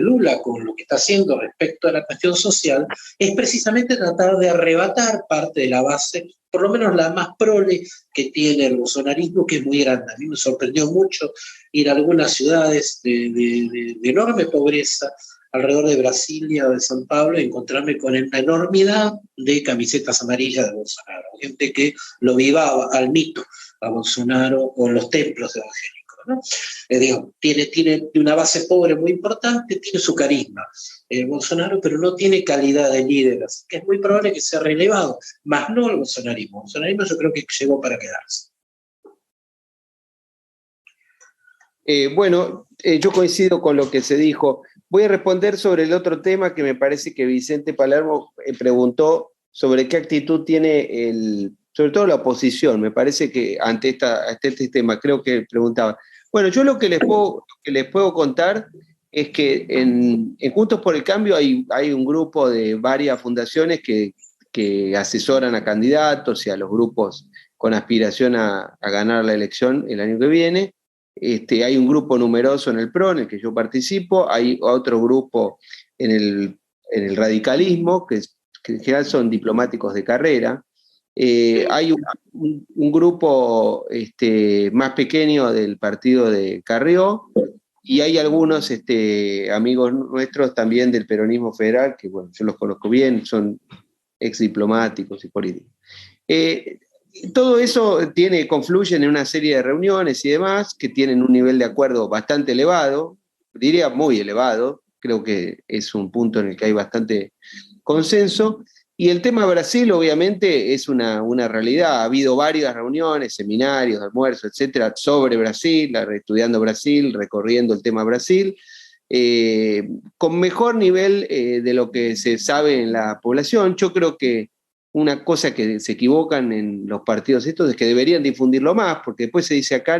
Lula, con lo que está haciendo respecto a la cuestión social, es precisamente tratar de arrebatar parte de la base, por lo menos la más prole que tiene el bolsonarismo, que es muy grande. A mí me sorprendió mucho ir a algunas ciudades de enorme pobreza, alrededor de Brasilia o de San Pablo, y encontrarme con una enormidad de camisetas amarillas de Bolsonaro. Gente que lo vivaba al mito a Bolsonaro con los templos evangélicos, ¿no? Digo, tiene una base pobre muy importante, tiene su carisma, Bolsonaro, pero no tiene calidad de líder, así que es muy probable que sea relevado, más no el bolsonarismo. El bolsonarismo yo creo que llegó para quedarse. Yo coincido con lo que se dijo. Voy a responder sobre el otro tema que me parece que Vicente Palermo preguntó sobre qué actitud tiene sobre todo la oposición. Me parece que ante este tema, creo que preguntaba. Bueno, yo lo que les puedo contar es que en Juntos por el Cambio hay un grupo de varias fundaciones que asesoran a candidatos y a los grupos con aspiración a ganar la elección el año que viene. Hay un grupo numeroso en el PRO, en el que yo participo, hay otro grupo en el radicalismo, que en general son diplomáticos de carrera. Hay un grupo más pequeño del partido de Carrió, y hay algunos amigos nuestros también del peronismo federal, que bueno, yo los conozco bien, son ex diplomáticos y políticos. Todo eso confluye en una serie de reuniones y demás que tienen un nivel de acuerdo bastante elevado, diría muy elevado, creo que es un punto en el que hay bastante consenso. Y el tema Brasil, obviamente, es una realidad. Ha habido varias reuniones, seminarios, almuerzos, etcétera, sobre Brasil, estudiando Brasil, recorriendo el tema Brasil, con mejor nivel de lo que se sabe en la población. Yo creo que una cosa que se equivocan en los partidos estos es que deberían difundirlo más, porque después se dice acá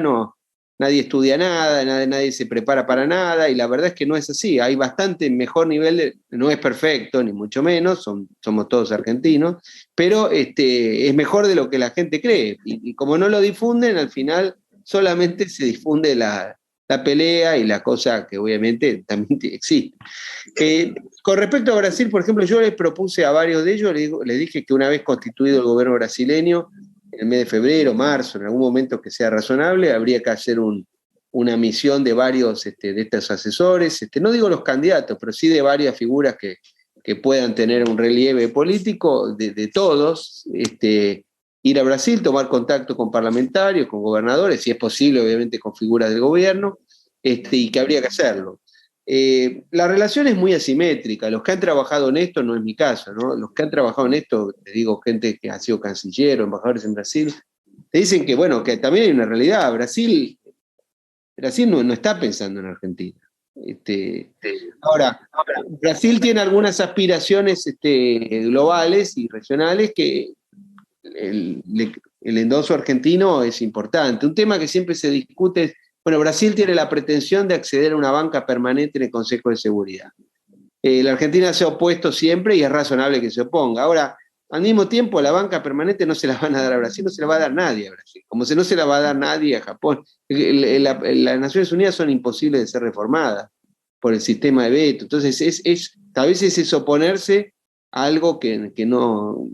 nadie estudia nada, nadie se prepara para nada, y la verdad es que no es así. Hay bastante mejor nivel, no es perfecto, ni mucho menos, somos todos argentinos, pero es mejor de lo que la gente cree. Y como no lo difunden, al final solamente se difunde la pelea y la cosa que obviamente también existe. Con respecto a Brasil, por ejemplo, yo les propuse a varios de ellos, les dije que una vez constituido el gobierno brasileño, en el mes de febrero, marzo, en algún momento que sea razonable, habría que hacer una misión de varios de estos asesores, no digo los candidatos, pero sí de varias figuras que puedan tener un relieve político, de todos, ir a Brasil, tomar contacto con parlamentarios, con gobernadores, si es posible, obviamente con figuras del gobierno, y que habría que hacerlo. La relación es muy asimétrica. Los que han trabajado en esto, no es mi caso, ¿no? Los que han trabajado en esto, te digo, gente que ha sido canciller o embajadores en Brasil, te dicen que, bueno, que también hay una realidad. Brasil no está pensando en Argentina. Ahora, Brasil tiene algunas aspiraciones globales y regionales que el endoso argentino es importante. Un tema que siempre se discute es, bueno, Brasil tiene la pretensión de acceder a una banca permanente en el Consejo de Seguridad. La Argentina se ha opuesto siempre y es razonable que se oponga. Ahora, al mismo tiempo, la banca permanente no se la van a dar a Brasil, no se la va a dar nadie a Brasil, como no se la va a dar nadie a Japón. Las Naciones Unidas son imposibles de ser reformadas por el sistema de veto. Entonces, a veces es oponerse a algo que no...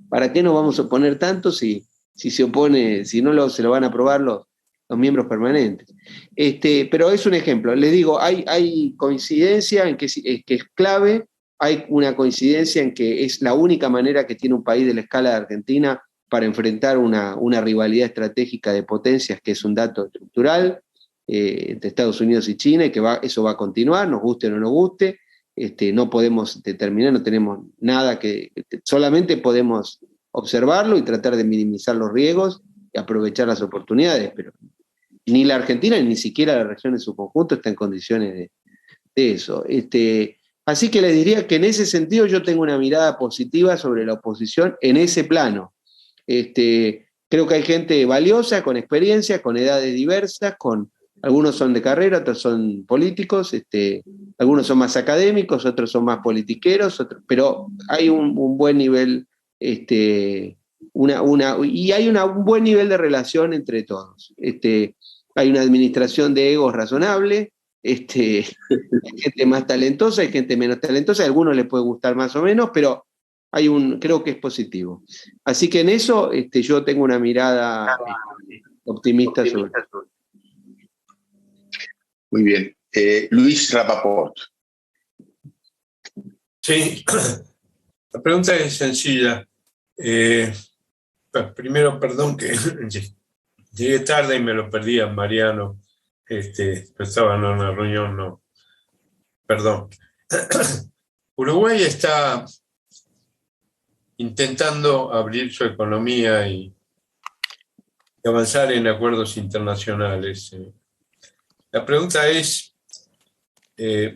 ¿Para qué nos vamos a oponer tanto si se opone, si no se lo van a aprobar los miembros permanentes? Pero es un ejemplo. Les digo, hay coincidencia en que es clave, hay una coincidencia en que es la única manera que tiene un país de la escala de Argentina para enfrentar una rivalidad estratégica de potencias, que es un dato estructural entre Estados Unidos y China, y que eso va a continuar, nos guste o no nos guste. No podemos determinar, no tenemos nada solamente podemos observarlo y tratar de minimizar los riesgos y aprovechar las oportunidades, pero ni la Argentina ni siquiera la región en su conjunto está en condiciones de eso. Así que les diría que en ese sentido yo tengo una mirada positiva sobre la oposición en ese plano. Creo que hay gente valiosa, con experiencia, con edades diversas, algunos son de carrera, otros son políticos, algunos son más académicos, otros son más politiqueros, pero hay un buen nivel, y hay un buen nivel de relación entre todos. Hay una administración de egos razonable, hay gente más talentosa, hay gente menos talentosa, a algunos les puede gustar más o menos, pero creo que es positivo. Así que en eso yo tengo una mirada optimista sobre eso. Muy bien. Luis Rapaport. Sí, la pregunta es sencilla. Primero, perdón que llegué tarde y me lo perdí a Mariano. Estaba en una reunión, no. Perdón. Uruguay está intentando abrir su economía y avanzar en acuerdos internacionales. La pregunta es,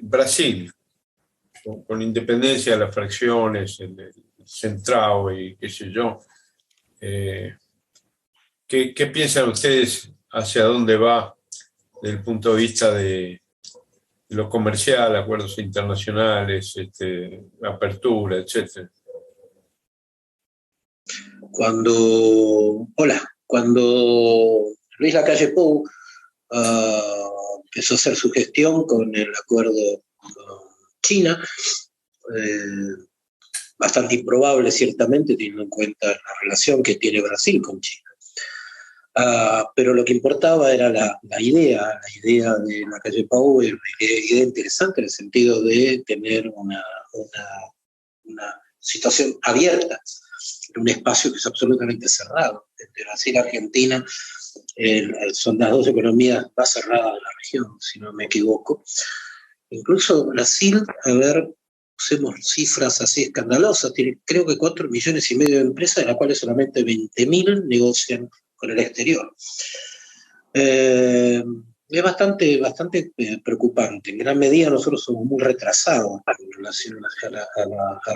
Brasil, con independencia de las fracciones, el Centrao y qué sé yo, ¿qué piensan ustedes hacia dónde va desde el punto de vista de lo comercial, acuerdos internacionales, apertura, etc. Cuando Luis Lacalle Pou empezó a hacer su gestión con el acuerdo con China, bastante improbable ciertamente, teniendo en cuenta la relación que tiene Brasil con China. Pero lo que importaba era la idea de Lacalle Pou, una idea interesante en el sentido de tener una situación abierta en un espacio que es absolutamente cerrado. Entre Brasil y Argentina son las dos economías más cerradas de la región, si no me equivoco. Incluso Brasil, usemos cifras así escandalosas, tiene creo que 4,5 millones de empresas, de las cuales solamente 20.000 negocian con el exterior. Es bastante preocupante. En gran medida nosotros somos muy retrasados en relación a la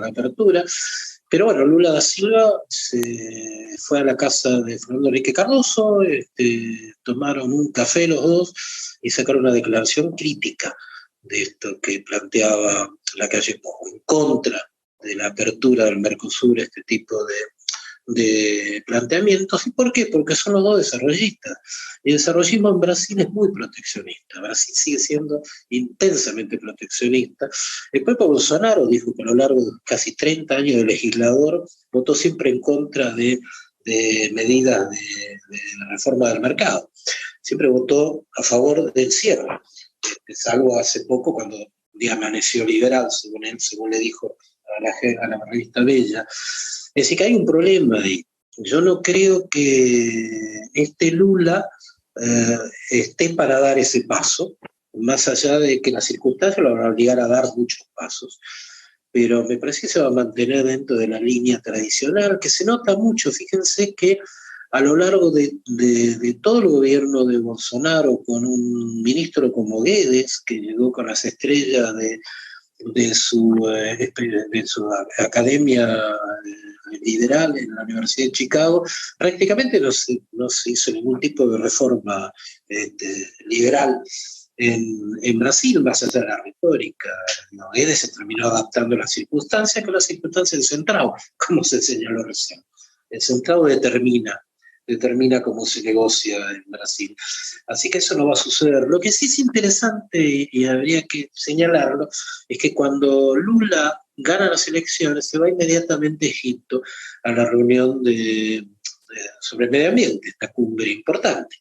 apertura. Pero bueno, Lula da Silva se fue a la casa de Fernando Henrique Cardoso, tomaron un café los dos y sacaron una declaración crítica de esto que planteaba Lacalle Pou, en contra de la apertura del Mercosur, este tipo de planteamientos. ¿Y por qué? Porque son los dos desarrollistas. Y el desarrollismo en Brasil es muy proteccionista. Brasil sigue siendo intensamente proteccionista. El propio Bolsonaro dijo que a lo largo de casi 30 años de legislador votó siempre en contra de medidas de reforma del mercado. Siempre votó a favor del cierre, salvo hace poco cuando un día amaneció liberal, según él, según le dijo a la revista Bella. Es decir, que hay un problema ahí. Yo no creo que Lula esté para dar ese paso, más allá de que las circunstancias lo van a obligar a dar muchos pasos, pero me parece que se va a mantener dentro de la línea tradicional, que se nota mucho. Fíjense que a lo largo de todo el gobierno de Bolsonaro, con un ministro como Guedes, que llegó con las estrellas de su academia liberal en la Universidad de Chicago, prácticamente no se hizo ningún tipo de reforma liberal en Brasil, más allá de la retórica. Guedes se terminó adaptando a las circunstancias, que las circunstancias del centrado, como se señaló recién. El centrado determina cómo se negocia en Brasil. Así que eso no va a suceder. Lo que sí es interesante, y habría que señalarlo, es que cuando Lula gana las elecciones, se va inmediatamente a Egipto a la reunión sobre medio ambiente, esta cumbre importante.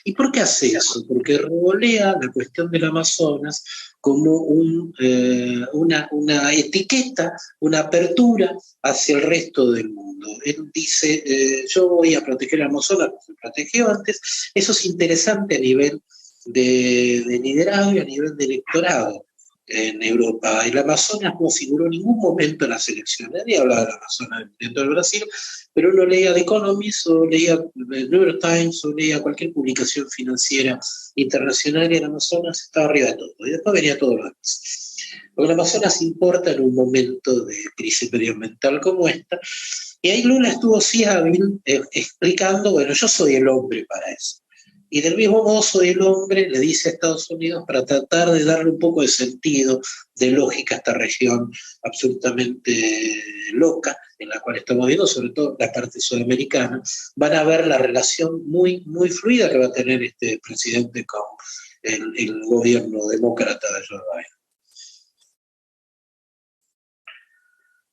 ¿Y por qué hace eso? Porque revolea la cuestión del Amazonas como una etiqueta, una apertura hacia el resto del mundo. Él dice, yo voy a proteger el Amazonas como se protegió antes. Eso es interesante a nivel de liderazgo y a nivel de electorado en Europa. El Amazonas no figuró en ningún momento en las elecciones, ni hablaba del Amazonas dentro del Brasil, pero uno leía The Economist o leía el New York Times o leía cualquier publicación financiera internacional y el Amazonas estaba arriba de todo. Y después venía todo lo demás. Porque el Amazonas importa en un momento de crisis medioambiental como esta. Y ahí Lula estuvo sí hábil explicando, bueno, yo soy el hombre para eso. Y del mismo modo soy el hombre, le dice a Estados Unidos, para tratar de darle un poco de sentido, de lógica a esta región absolutamente loca, en la cual estamos viendo, sobre todo la parte sudamericana. Van a ver la relación muy, muy fluida que va a tener este presidente con el gobierno demócrata de Joe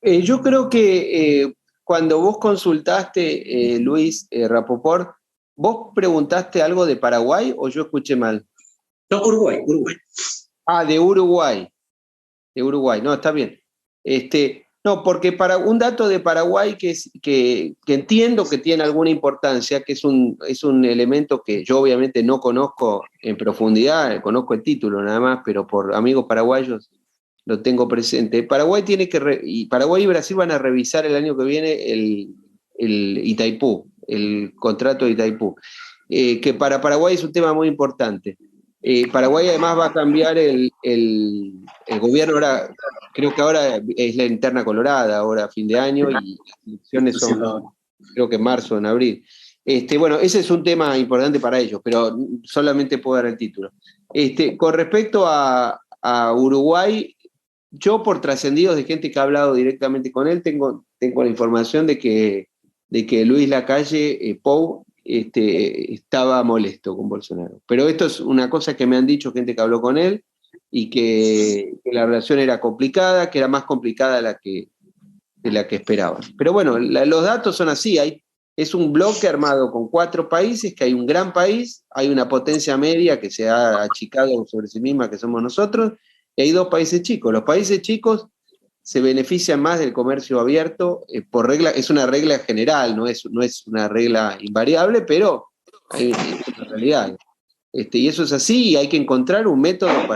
Biden. Yo creo que cuando vos consultaste, Luis Rapoport, ¿vos preguntaste algo de Paraguay o yo escuché mal? No, Uruguay. Ah, de Uruguay. De Uruguay, no, está bien. No, porque para un dato de Paraguay que entiendo que tiene alguna importancia, que es un elemento que yo obviamente no conozco en profundidad, conozco el título nada más, pero por amigos paraguayos lo tengo presente. Paraguay y Brasil van a revisar el año que viene el Itaipú, el contrato de Itaipú, que para Paraguay es un tema muy importante. Paraguay además va a cambiar el gobierno, ahora, creo que ahora es la interna colorada, ahora a fin de año, y las elecciones son, creo que en marzo, en abril. Bueno, ese es un tema importante para ellos, pero solamente puedo dar el título. Con respecto a a Uruguay, yo por trascendidos de gente que ha hablado directamente con él, tengo la información de que Luis Lacalle Pou estaba molesto con Bolsonaro. Pero esto es una cosa que me han dicho gente que habló con él, y que la relación era complicada, que era más complicada de la que esperaban. Pero bueno, los datos son así, es un bloque armado con 4 países, que hay un gran país, hay una potencia media que se ha achicado sobre sí misma, que somos nosotros, y hay 2 países chicos. Los países chicos se benefician más del comercio abierto, por regla, es una regla general, no es una regla invariable, pero es una realidad. Y eso es así, y hay que encontrar un método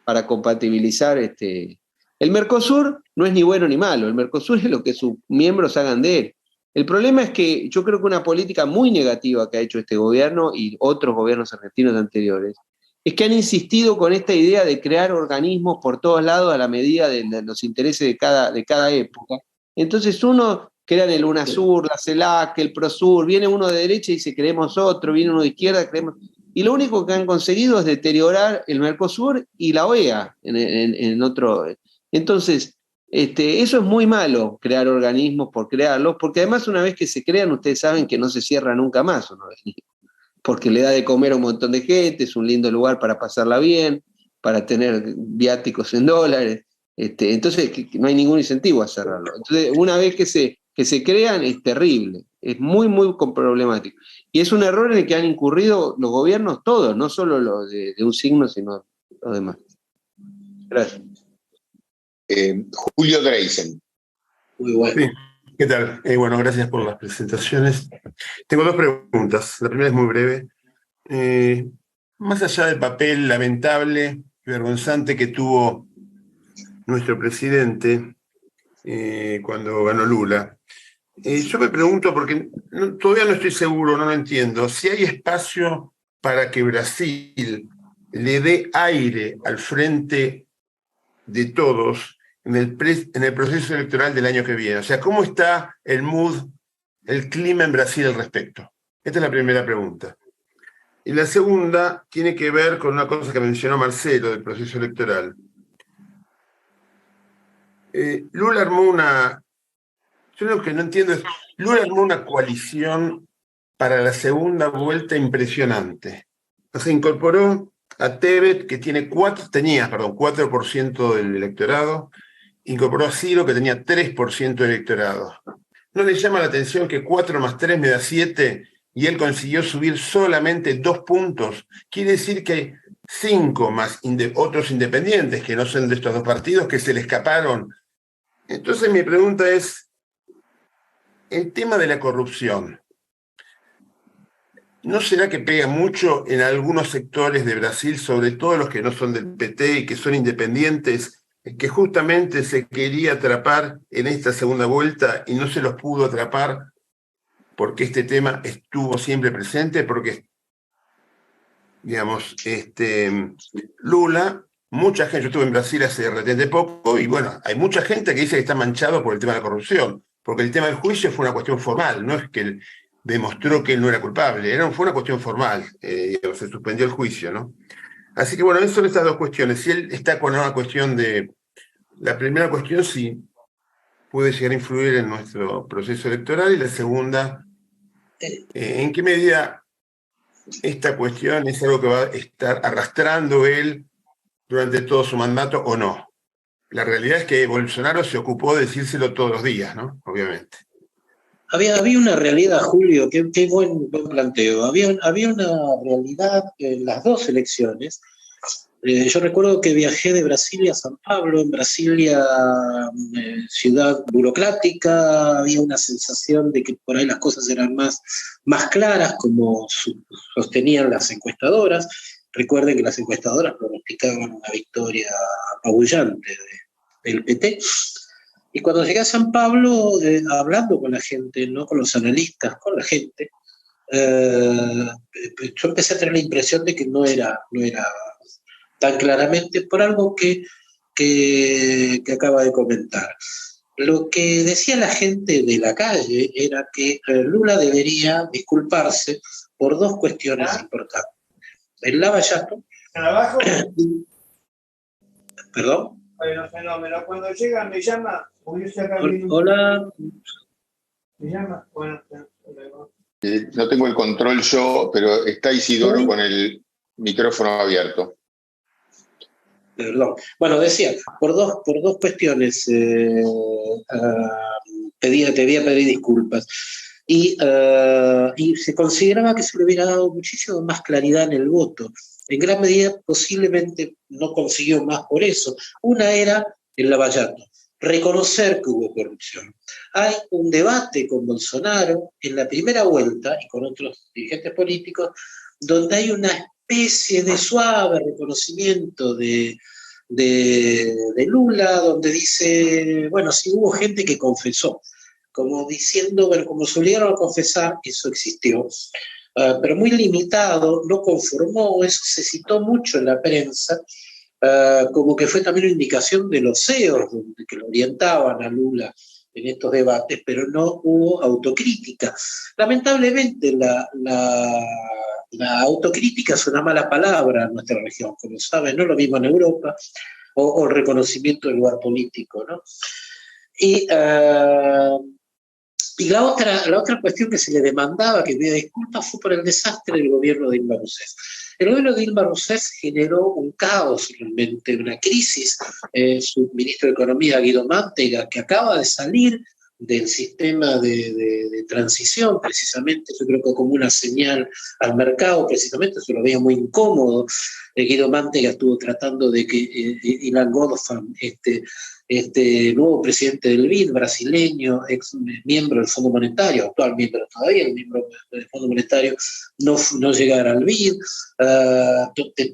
para compatibilizar. El Mercosur no es ni bueno ni malo, el Mercosur es lo que sus miembros hagan de él. El problema es que yo creo que una política muy negativa que ha hecho este gobierno y otros gobiernos argentinos anteriores es que han insistido con esta idea de crear organismos por todos lados a la medida de los intereses de cada época. Entonces uno crean el UNASUR, la CELAC, el PROSUR, viene uno de derecha y dice queremos otro, viene uno de izquierda, creemos... Y lo único que han conseguido es deteriorar el Mercosur y la OEA en otro... Entonces, eso es muy malo, crear organismos por crearlos, porque además una vez que se crean, ustedes saben que no se cierra nunca más un organismo, porque le da de comer a un montón de gente, es un lindo lugar para pasarla bien, para tener viáticos en dólares, entonces no hay ningún incentivo a cerrarlo. Entonces, una vez que se crean, es terrible, es muy, muy problemático. Y es un error en el que han incurrido los gobiernos todos, no solo los de un signo, sino los demás. Gracias. Julio Dreisen. Muy bueno. Sí. ¿Qué tal? Bueno, gracias por las presentaciones. Tengo 2 preguntas. La primera es muy breve. Más allá del papel lamentable y vergonzante que tuvo nuestro presidente cuando ganó Lula, yo me pregunto, porque todavía no estoy seguro, no lo entiendo, si hay espacio para que Brasil le dé aire al frente de todos en el proceso electoral del año que viene. O sea, ¿cómo está el mood, el clima en Brasil al respecto? Esta es la primera pregunta. Y la segunda tiene que ver con una cosa que mencionó Marcelo del proceso electoral. Lula armó yo lo que no entiendo es, Lula armó una coalición para la segunda vuelta impresionante. O sea, incorporó a Tebet, que tenía 4% del electorado, incorporó a Ciro, que tenía 3% del electorado. ¿No le llama la atención que 4 más 3 me da 7 y él consiguió subir solamente 2 puntos? Quiere decir que hay 5 más otros independientes que no son de estos 2 partidos que se le escaparon. Entonces mi pregunta es, el tema de la corrupción, ¿no será que pega mucho en algunos sectores de Brasil, sobre todo los que no son del PT y que son independientes, que justamente se quería atrapar en esta segunda vuelta y no se los pudo atrapar porque este tema estuvo siempre presente? Porque, digamos, Lula, mucha gente, yo estuve en Brasil hace relativamente poco, y bueno, hay mucha gente que dice que está manchado por el tema de la corrupción, porque el tema del juicio fue una cuestión formal, no es que demostró que él no era culpable, fue una cuestión formal, se suspendió el juicio, ¿no? Así que bueno, son estas 2 cuestiones. Si él está con una cuestión la primera cuestión, si puede llegar a influir en nuestro proceso electoral, y la segunda, ¿en qué medida esta cuestión es algo que va a estar arrastrando él durante todo su mandato o no? La realidad es que Bolsonaro se ocupó de decírselo todos los días, ¿no? Obviamente. Había una realidad, Julio, qué buen planteo. Había una realidad en las 2 elecciones. Yo recuerdo que viajé de Brasilia a San Pablo. En Brasilia, ciudad burocrática, había una sensación de que por ahí las cosas eran más claras, como sostenían las encuestadoras. Recuerden que las encuestadoras pronosticaban una victoria apabullante del PT. Y cuando llegué a San Pablo, hablando con la gente, no con los analistas, con la gente, yo empecé a tener la impresión de que no era tan claramente por algo que acaba de comentar. Lo que decía la gente de la calle era que Lula debería disculparse por 2 cuestiones importantes. El Lava Jato ¿Perdón? Bueno, fenómeno. Cuando llega me llama, porque yo estoy acá viendo Hola. me llama. Bueno, No tengo el control yo, pero está Isidoro ¿Sí? con el micrófono abierto. Perdón. Bueno, decía, por dos cuestiones te debía pedir disculpas. Y se consideraba que se le hubiera dado muchísimo más claridad en el voto. En gran medida, posiblemente no consiguió más por eso. Una era el Lavallato, reconocer que hubo corrupción. Hay un debate con Bolsonaro en la primera vuelta y con otros dirigentes políticos, donde hay una especie de suave reconocimiento de Lula, donde dice, bueno, sí hubo gente que confesó, como diciendo, bueno, como se obligaron a confesar, eso existió, pero muy limitado, no conformó, eso se citó mucho en la prensa, como que fue también una indicación de los CEOs, que lo orientaban a Lula en estos debates, pero no hubo autocrítica. Lamentablemente la autocrítica es una mala palabra en nuestra región, como saben, no lo mismo en Europa, o el reconocimiento del lugar político, ¿no? Y la otra cuestión que se le demandaba que pidiera disculpas fue por el desastre del gobierno de Dilma Rousseff. El gobierno de Dilma Rousseff generó un caos, realmente, una crisis. Su ministro de Economía, Guido Mantega, que acaba de salir del sistema de transición, precisamente, yo creo que como una señal al mercado, precisamente, se lo veía muy incómodo. Guido Mantega estuvo tratando de que Ilan Godofan, este nuevo presidente del BID, brasileño, ex miembro del Fondo Monetario, actual miembro todavía, el miembro del Fondo Monetario, no llegara al BID,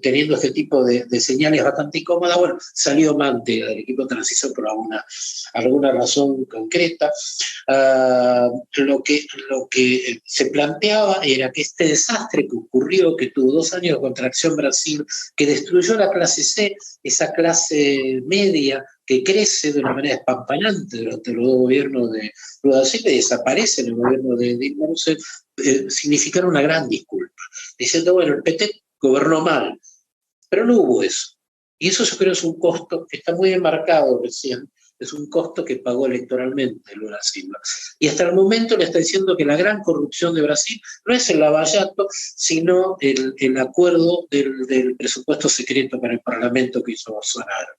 teniendo este tipo de señales bastante incómodas. Bueno, salió Mantega del equipo de transición por alguna razón concreta. Lo que se planteaba era que este desastre que ocurrió, que tuvo 2 años de contracción Brasil, que destruyó la clase C, esa clase media que crece de una manera espampanante durante los 2 gobiernos de Lula da Silva y desaparece en el gobierno de Dilma Rousseff, significaron una gran disculpa, diciendo, bueno, el PT gobernó mal, pero no hubo eso. Y eso yo creo es un costo que está muy enmarcado recién, es un costo que pagó electoralmente Lula da Silva. Y hasta el momento le está diciendo que la gran corrupción de Brasil no es el lavallato, sino el acuerdo del presupuesto secreto para el Parlamento que hizo Bolsonaro,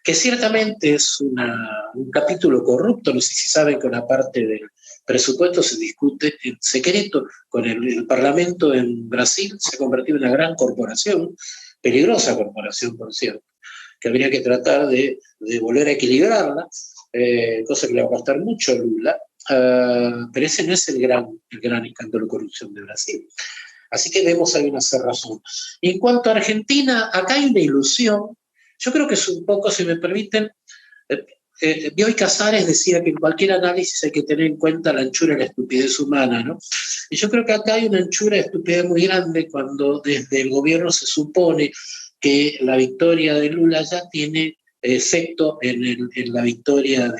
que ciertamente es un capítulo corrupto. No sé si saben que una parte del presupuesto se discute en secreto con el Parlamento en Brasil, se ha convertido en una gran corporación, peligrosa corporación, por cierto, que habría que tratar de volver a equilibrarla, cosa que le va a costar mucho a Lula, pero ese no es el gran escándalo de corrupción de Brasil. Así que vemos ahí una cerrazón. Y en cuanto a Argentina, acá hay una ilusión. Yo creo que es un poco, si me permiten, Bioy Casares decía que en cualquier análisis hay que tener en cuenta la anchura y la estupidez humana, ¿no? Y yo creo que acá hay una anchura y estupidez muy grande cuando desde el gobierno se supone que la victoria de Lula ya tiene efecto en la victoria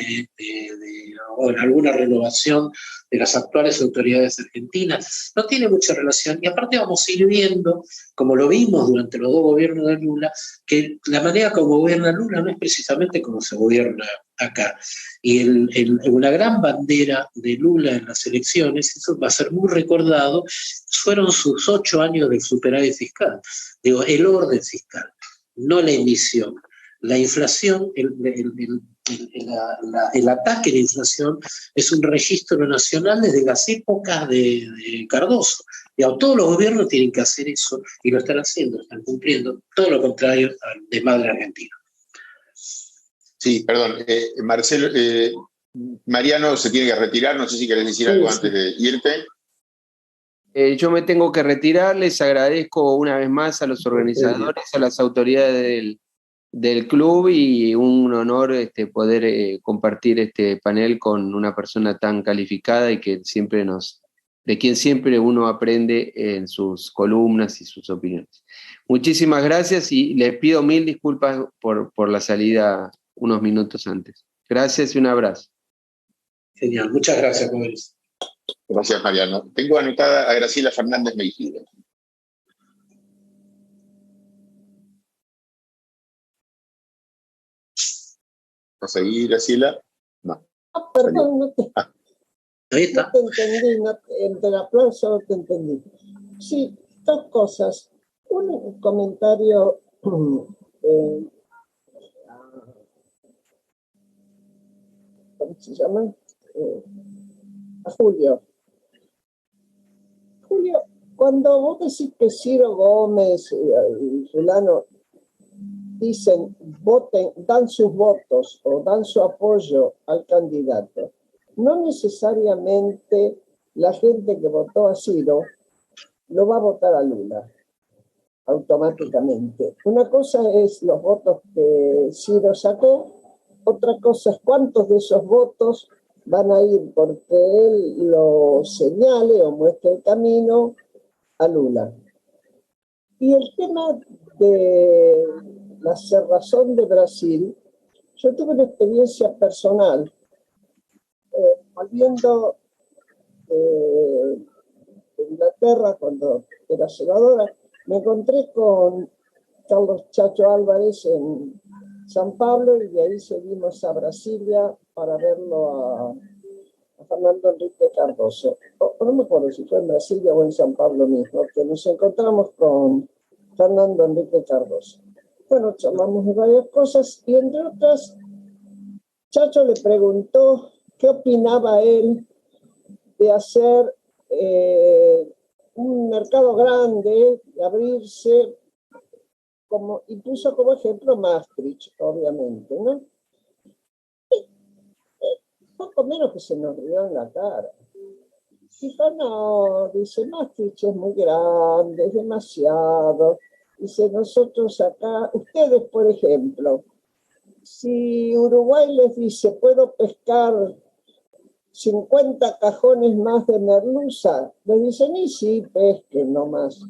o en alguna renovación de las actuales autoridades argentinas. No tiene mucha relación. Y aparte vamos a ir viendo, como lo vimos durante los 2 gobiernos de Lula, que la manera como gobierna Lula no es precisamente como se gobierna acá. Y una gran bandera de Lula en las elecciones, eso va a ser muy recordado, fueron sus 8 años de superávit fiscal. Digo, el orden fiscal, no la emisión. La inflación, el ataque a la inflación es un registro nacional desde las épocas de Cardoso. Y todos los gobiernos tienen que hacer eso y lo están haciendo, están cumpliendo, todo lo contrario de madre argentina. Sí, perdón, Marcelo, Mariano se tiene que retirar, no sé si querés decir algo antes de irte. Yo me tengo que retirar, les agradezco una vez más a los organizadores, a las autoridades del club y un honor poder compartir este panel con una persona tan calificada y que de quien siempre uno aprende en sus columnas y sus opiniones. Muchísimas gracias y les pido 1000 disculpas por la salida unos minutos antes. Gracias y un abrazo. Genial, muchas gracias, Mauricio. Gracias, Mariano. Tengo anotada a Graciela Fernández Mejía. ¿Vas a seguir, Graciela? No. Perdón, no te, Ahí está. no te entendí, entre el aplauso no te entendí. Sí, dos cosas. Un comentario ¿cómo se llama? A Julio. Julio, cuando vos decís que Ciro Gómez y fulano dicen, voten, dan sus votos o dan su apoyo al candidato, no necesariamente la gente que votó a Ciro lo va a votar a Lula automáticamente. Una cosa es los votos que Ciro sacó, otra cosa es cuántos de esos votos van a ir porque él lo señale o muestre el camino a Lula. Y el tema de la cerrazón de Brasil, yo tuve una experiencia personal, volviendo de Inglaterra cuando era senadora, me encontré con Carlos Chacho Álvarez en San Pablo y de ahí seguimos a Brasilia para verlo a Fernando Henrique Cardoso. No me acuerdo si fue en Brasilia o en San Pablo mismo, que nos encontramos con Fernando Henrique Cardoso. Bueno, charlamos de varias cosas y entre otras, Chacho le preguntó qué opinaba él de hacer un mercado grande, de abrirse, como, incluso como ejemplo Maastricht, obviamente, ¿no? Poco menos que se nos rió en la cara. Dijo, no, dice, Maastricht es muy grande, es demasiado. Dice, nosotros acá, ustedes, por ejemplo, si Uruguay les dice, puedo pescar 50 cajones más de merluza, les dicen, y sí, pesquen nomás.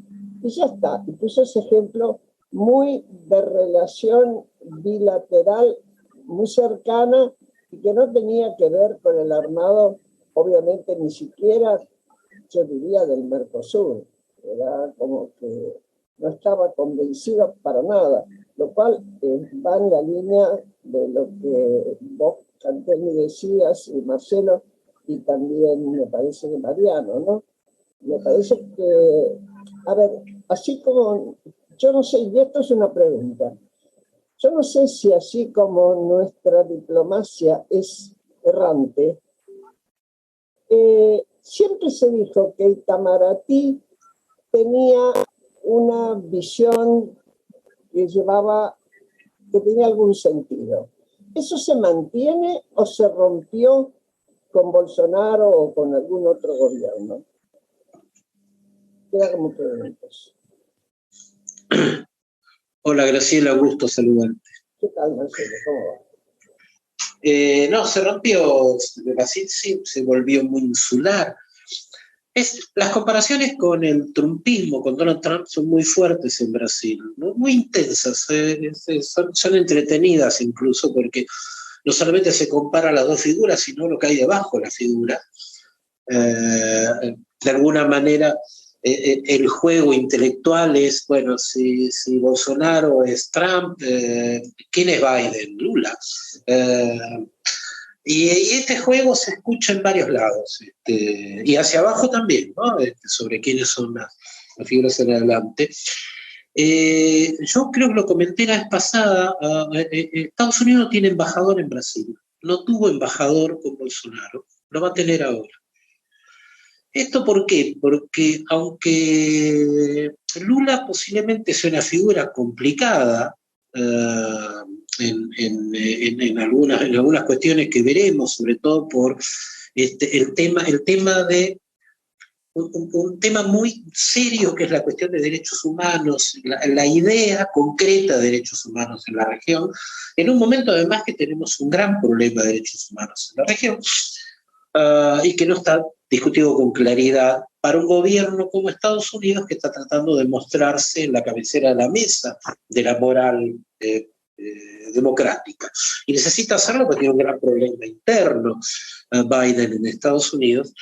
Y ya está. Y puso ese ejemplo muy de relación bilateral, muy cercana, y que no tenía que ver con el armado, obviamente ni siquiera, yo diría, del Mercosur. Era como que no estaba convencido para nada, lo cual va en la línea de lo que vos, Cantelmi, decías, y Marcelo, y también me parece que Mariano, ¿no? Me parece que, a ver, así como, yo no sé, y esto es una pregunta, yo no sé si así como nuestra diplomacia es errante, siempre se dijo que Itamaraty tenía una visión que que tenía algún sentido. ¿Eso se mantiene o se rompió con Bolsonaro o con algún otro gobierno? Queda como preguntas. Hola Graciela, gusto saludarte. ¿Qué tal, Marcelo? ¿Cómo va? No, se rompió, Brasil se volvió muy insular. Las comparaciones con el trumpismo, con Donald Trump, son muy fuertes en Brasil, ¿no? Muy intensas, son entretenidas incluso, porque no solamente se compara las dos figuras, sino lo que hay debajo de la figura. De alguna manera, el juego intelectual es, bueno, si Bolsonaro es Trump, ¿quién es Biden? Lula. Y este juego se escucha en varios lados, y hacia abajo también, ¿no? Sobre quiénes son las figuras en adelante. Yo creo que lo comenté la vez pasada, Estados Unidos no tiene embajador en Brasil, no tuvo embajador con Bolsonaro, lo va a tener ahora. ¿Esto por qué? Porque aunque Lula posiblemente sea una figura complicada, en algunas cuestiones que veremos, sobre todo por el tema de un tema muy serio que es la cuestión de derechos humanos, la idea concreta de derechos humanos en la región, en un momento además que tenemos un gran problema de derechos humanos en la región, y que no está discutido con claridad para un gobierno como Estados Unidos, que está tratando de mostrarse en la cabecera de la mesa de la moral democrática. Y necesita hacerlo porque tiene un gran problema interno Biden en Estados Unidos.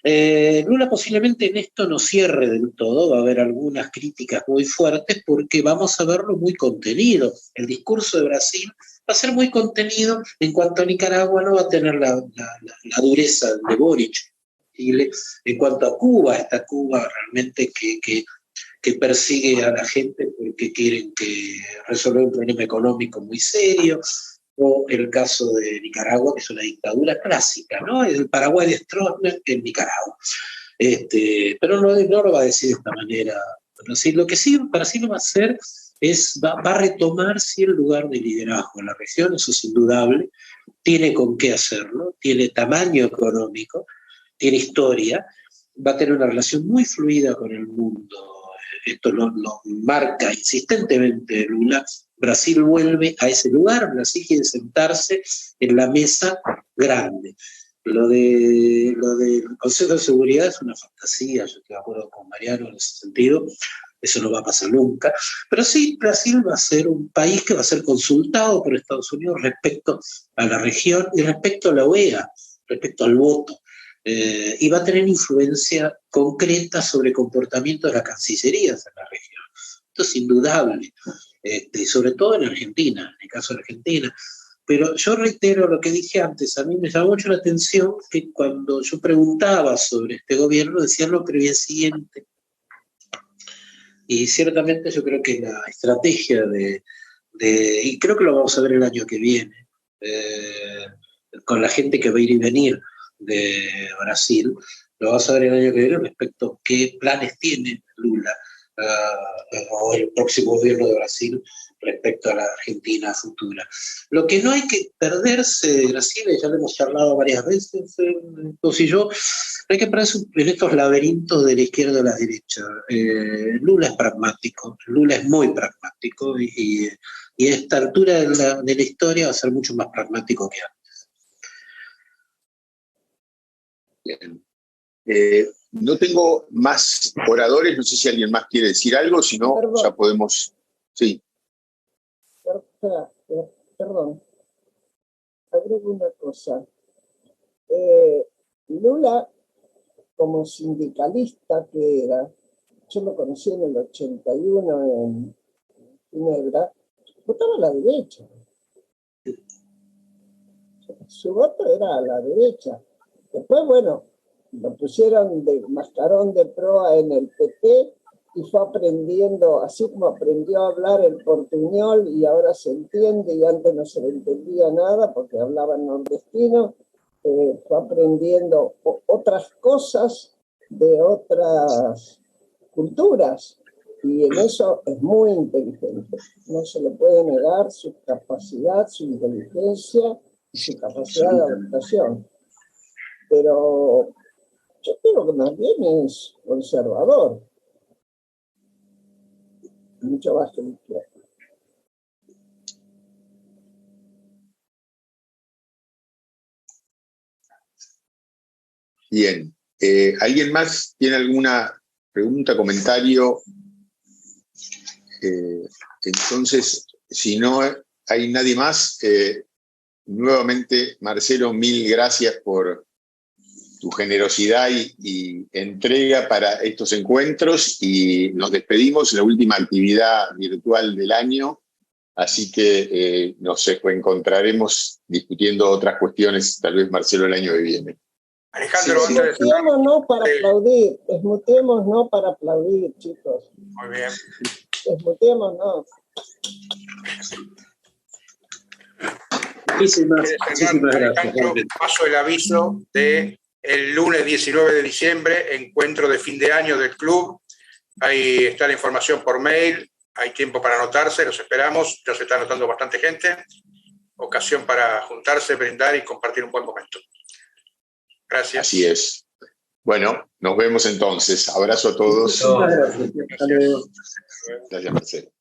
Lula posiblemente en esto no cierre del todo, va a haber algunas críticas muy fuertes porque vamos a verlo muy contenido. El discurso de Brasil va a ser muy contenido, en cuanto a Nicaragua no va a tener la dureza de Boric. Chile. En cuanto a Cuba, esta Cuba realmente que persigue a la gente porque quieren resolver un problema económico muy serio, o el caso de Nicaragua, que es una dictadura clásica, ¿no? Es el Paraguay de Stroessner en Nicaragua. Pero no lo va a decir de esta manera. Lo que sí Brasil lo va a hacer va a retomar sí el lugar de liderazgo en la región, eso es indudable, tiene con qué hacerlo, tiene tamaño económico, tiene historia, va a tener una relación muy fluida con el mundo. Esto lo marca insistentemente Lula. Brasil vuelve a ese lugar, Brasil quiere sentarse en la mesa grande. Lo del Consejo de Seguridad es una fantasía, yo estoy de acuerdo con Mariano en ese sentido, eso no va a pasar nunca, pero sí, Brasil va a ser un país que va a ser consultado por Estados Unidos respecto a la región y respecto a la OEA, respecto al voto. Y va a tener influencia concreta sobre comportamientos de las cancillerías en la región. Esto es indudable, sobre todo en Argentina, en el caso de Argentina. Pero yo reitero lo que dije antes, a mí me llamó mucho la atención que cuando yo preguntaba sobre este gobierno, decían lo siguiente. Y ciertamente yo creo que la estrategia y creo que lo vamos a ver el año que viene, con la gente que va a ir y venir de Brasil, lo vamos a ver el año que viene respecto a qué planes tiene Lula o el próximo gobierno de Brasil respecto a la Argentina futura. Lo que no hay que perderse de Brasil, ya lo hemos charlado varias veces, vos y yo, no hay que perderse en estos laberintos de la izquierda y de la derecha. Lula es pragmático, Lula es muy pragmático y a esta altura de la historia va a ser mucho más pragmático que antes. Bien. No tengo más oradores, no sé si alguien más quiere decir algo, si no, ya podemos... Sí. Perdón. Agrego una cosa. Lula, como sindicalista que era, yo lo conocí en el 81 en Ginebra, votaba a la derecha. Su voto era a la derecha. Después, bueno, lo pusieron de mascarón de proa en el PT y fue aprendiendo, así como aprendió a hablar el portuñol y ahora se entiende y antes no se le entendía nada porque hablaban nordestino, fue aprendiendo otras cosas de otras culturas y en eso es muy inteligente. No se le puede negar su capacidad, su inteligencia y su capacidad de adaptación. Pero yo creo que más bien es conservador, mucho más que la izquierda. Bien. ¿Alguien más tiene alguna pregunta, comentario? Entonces, si no hay nadie más, nuevamente, Marcelo, mil gracias por tu generosidad y entrega para estos encuentros y nos despedimos, la última actividad virtual del año, así que nos encontraremos discutiendo otras cuestiones, tal vez Marcelo el año que viene. Alejandro, Sí, desmuteémonos para aplaudir, desmuteémonos para aplaudir, chicos. Muy bien. Desmuteémonos. Muchísimas gracias. Alejandro, paso el aviso de el lunes 19 de diciembre, encuentro de fin de año del club. Ahí está la información por mail, hay tiempo para anotarse, los esperamos, ya se está anotando bastante gente. Ocasión para juntarse, brindar y compartir un buen momento. Gracias. Así es. Bueno, nos vemos entonces. Abrazo a todos. Muchas gracias. Hasta luego. Gracias, Marcelo.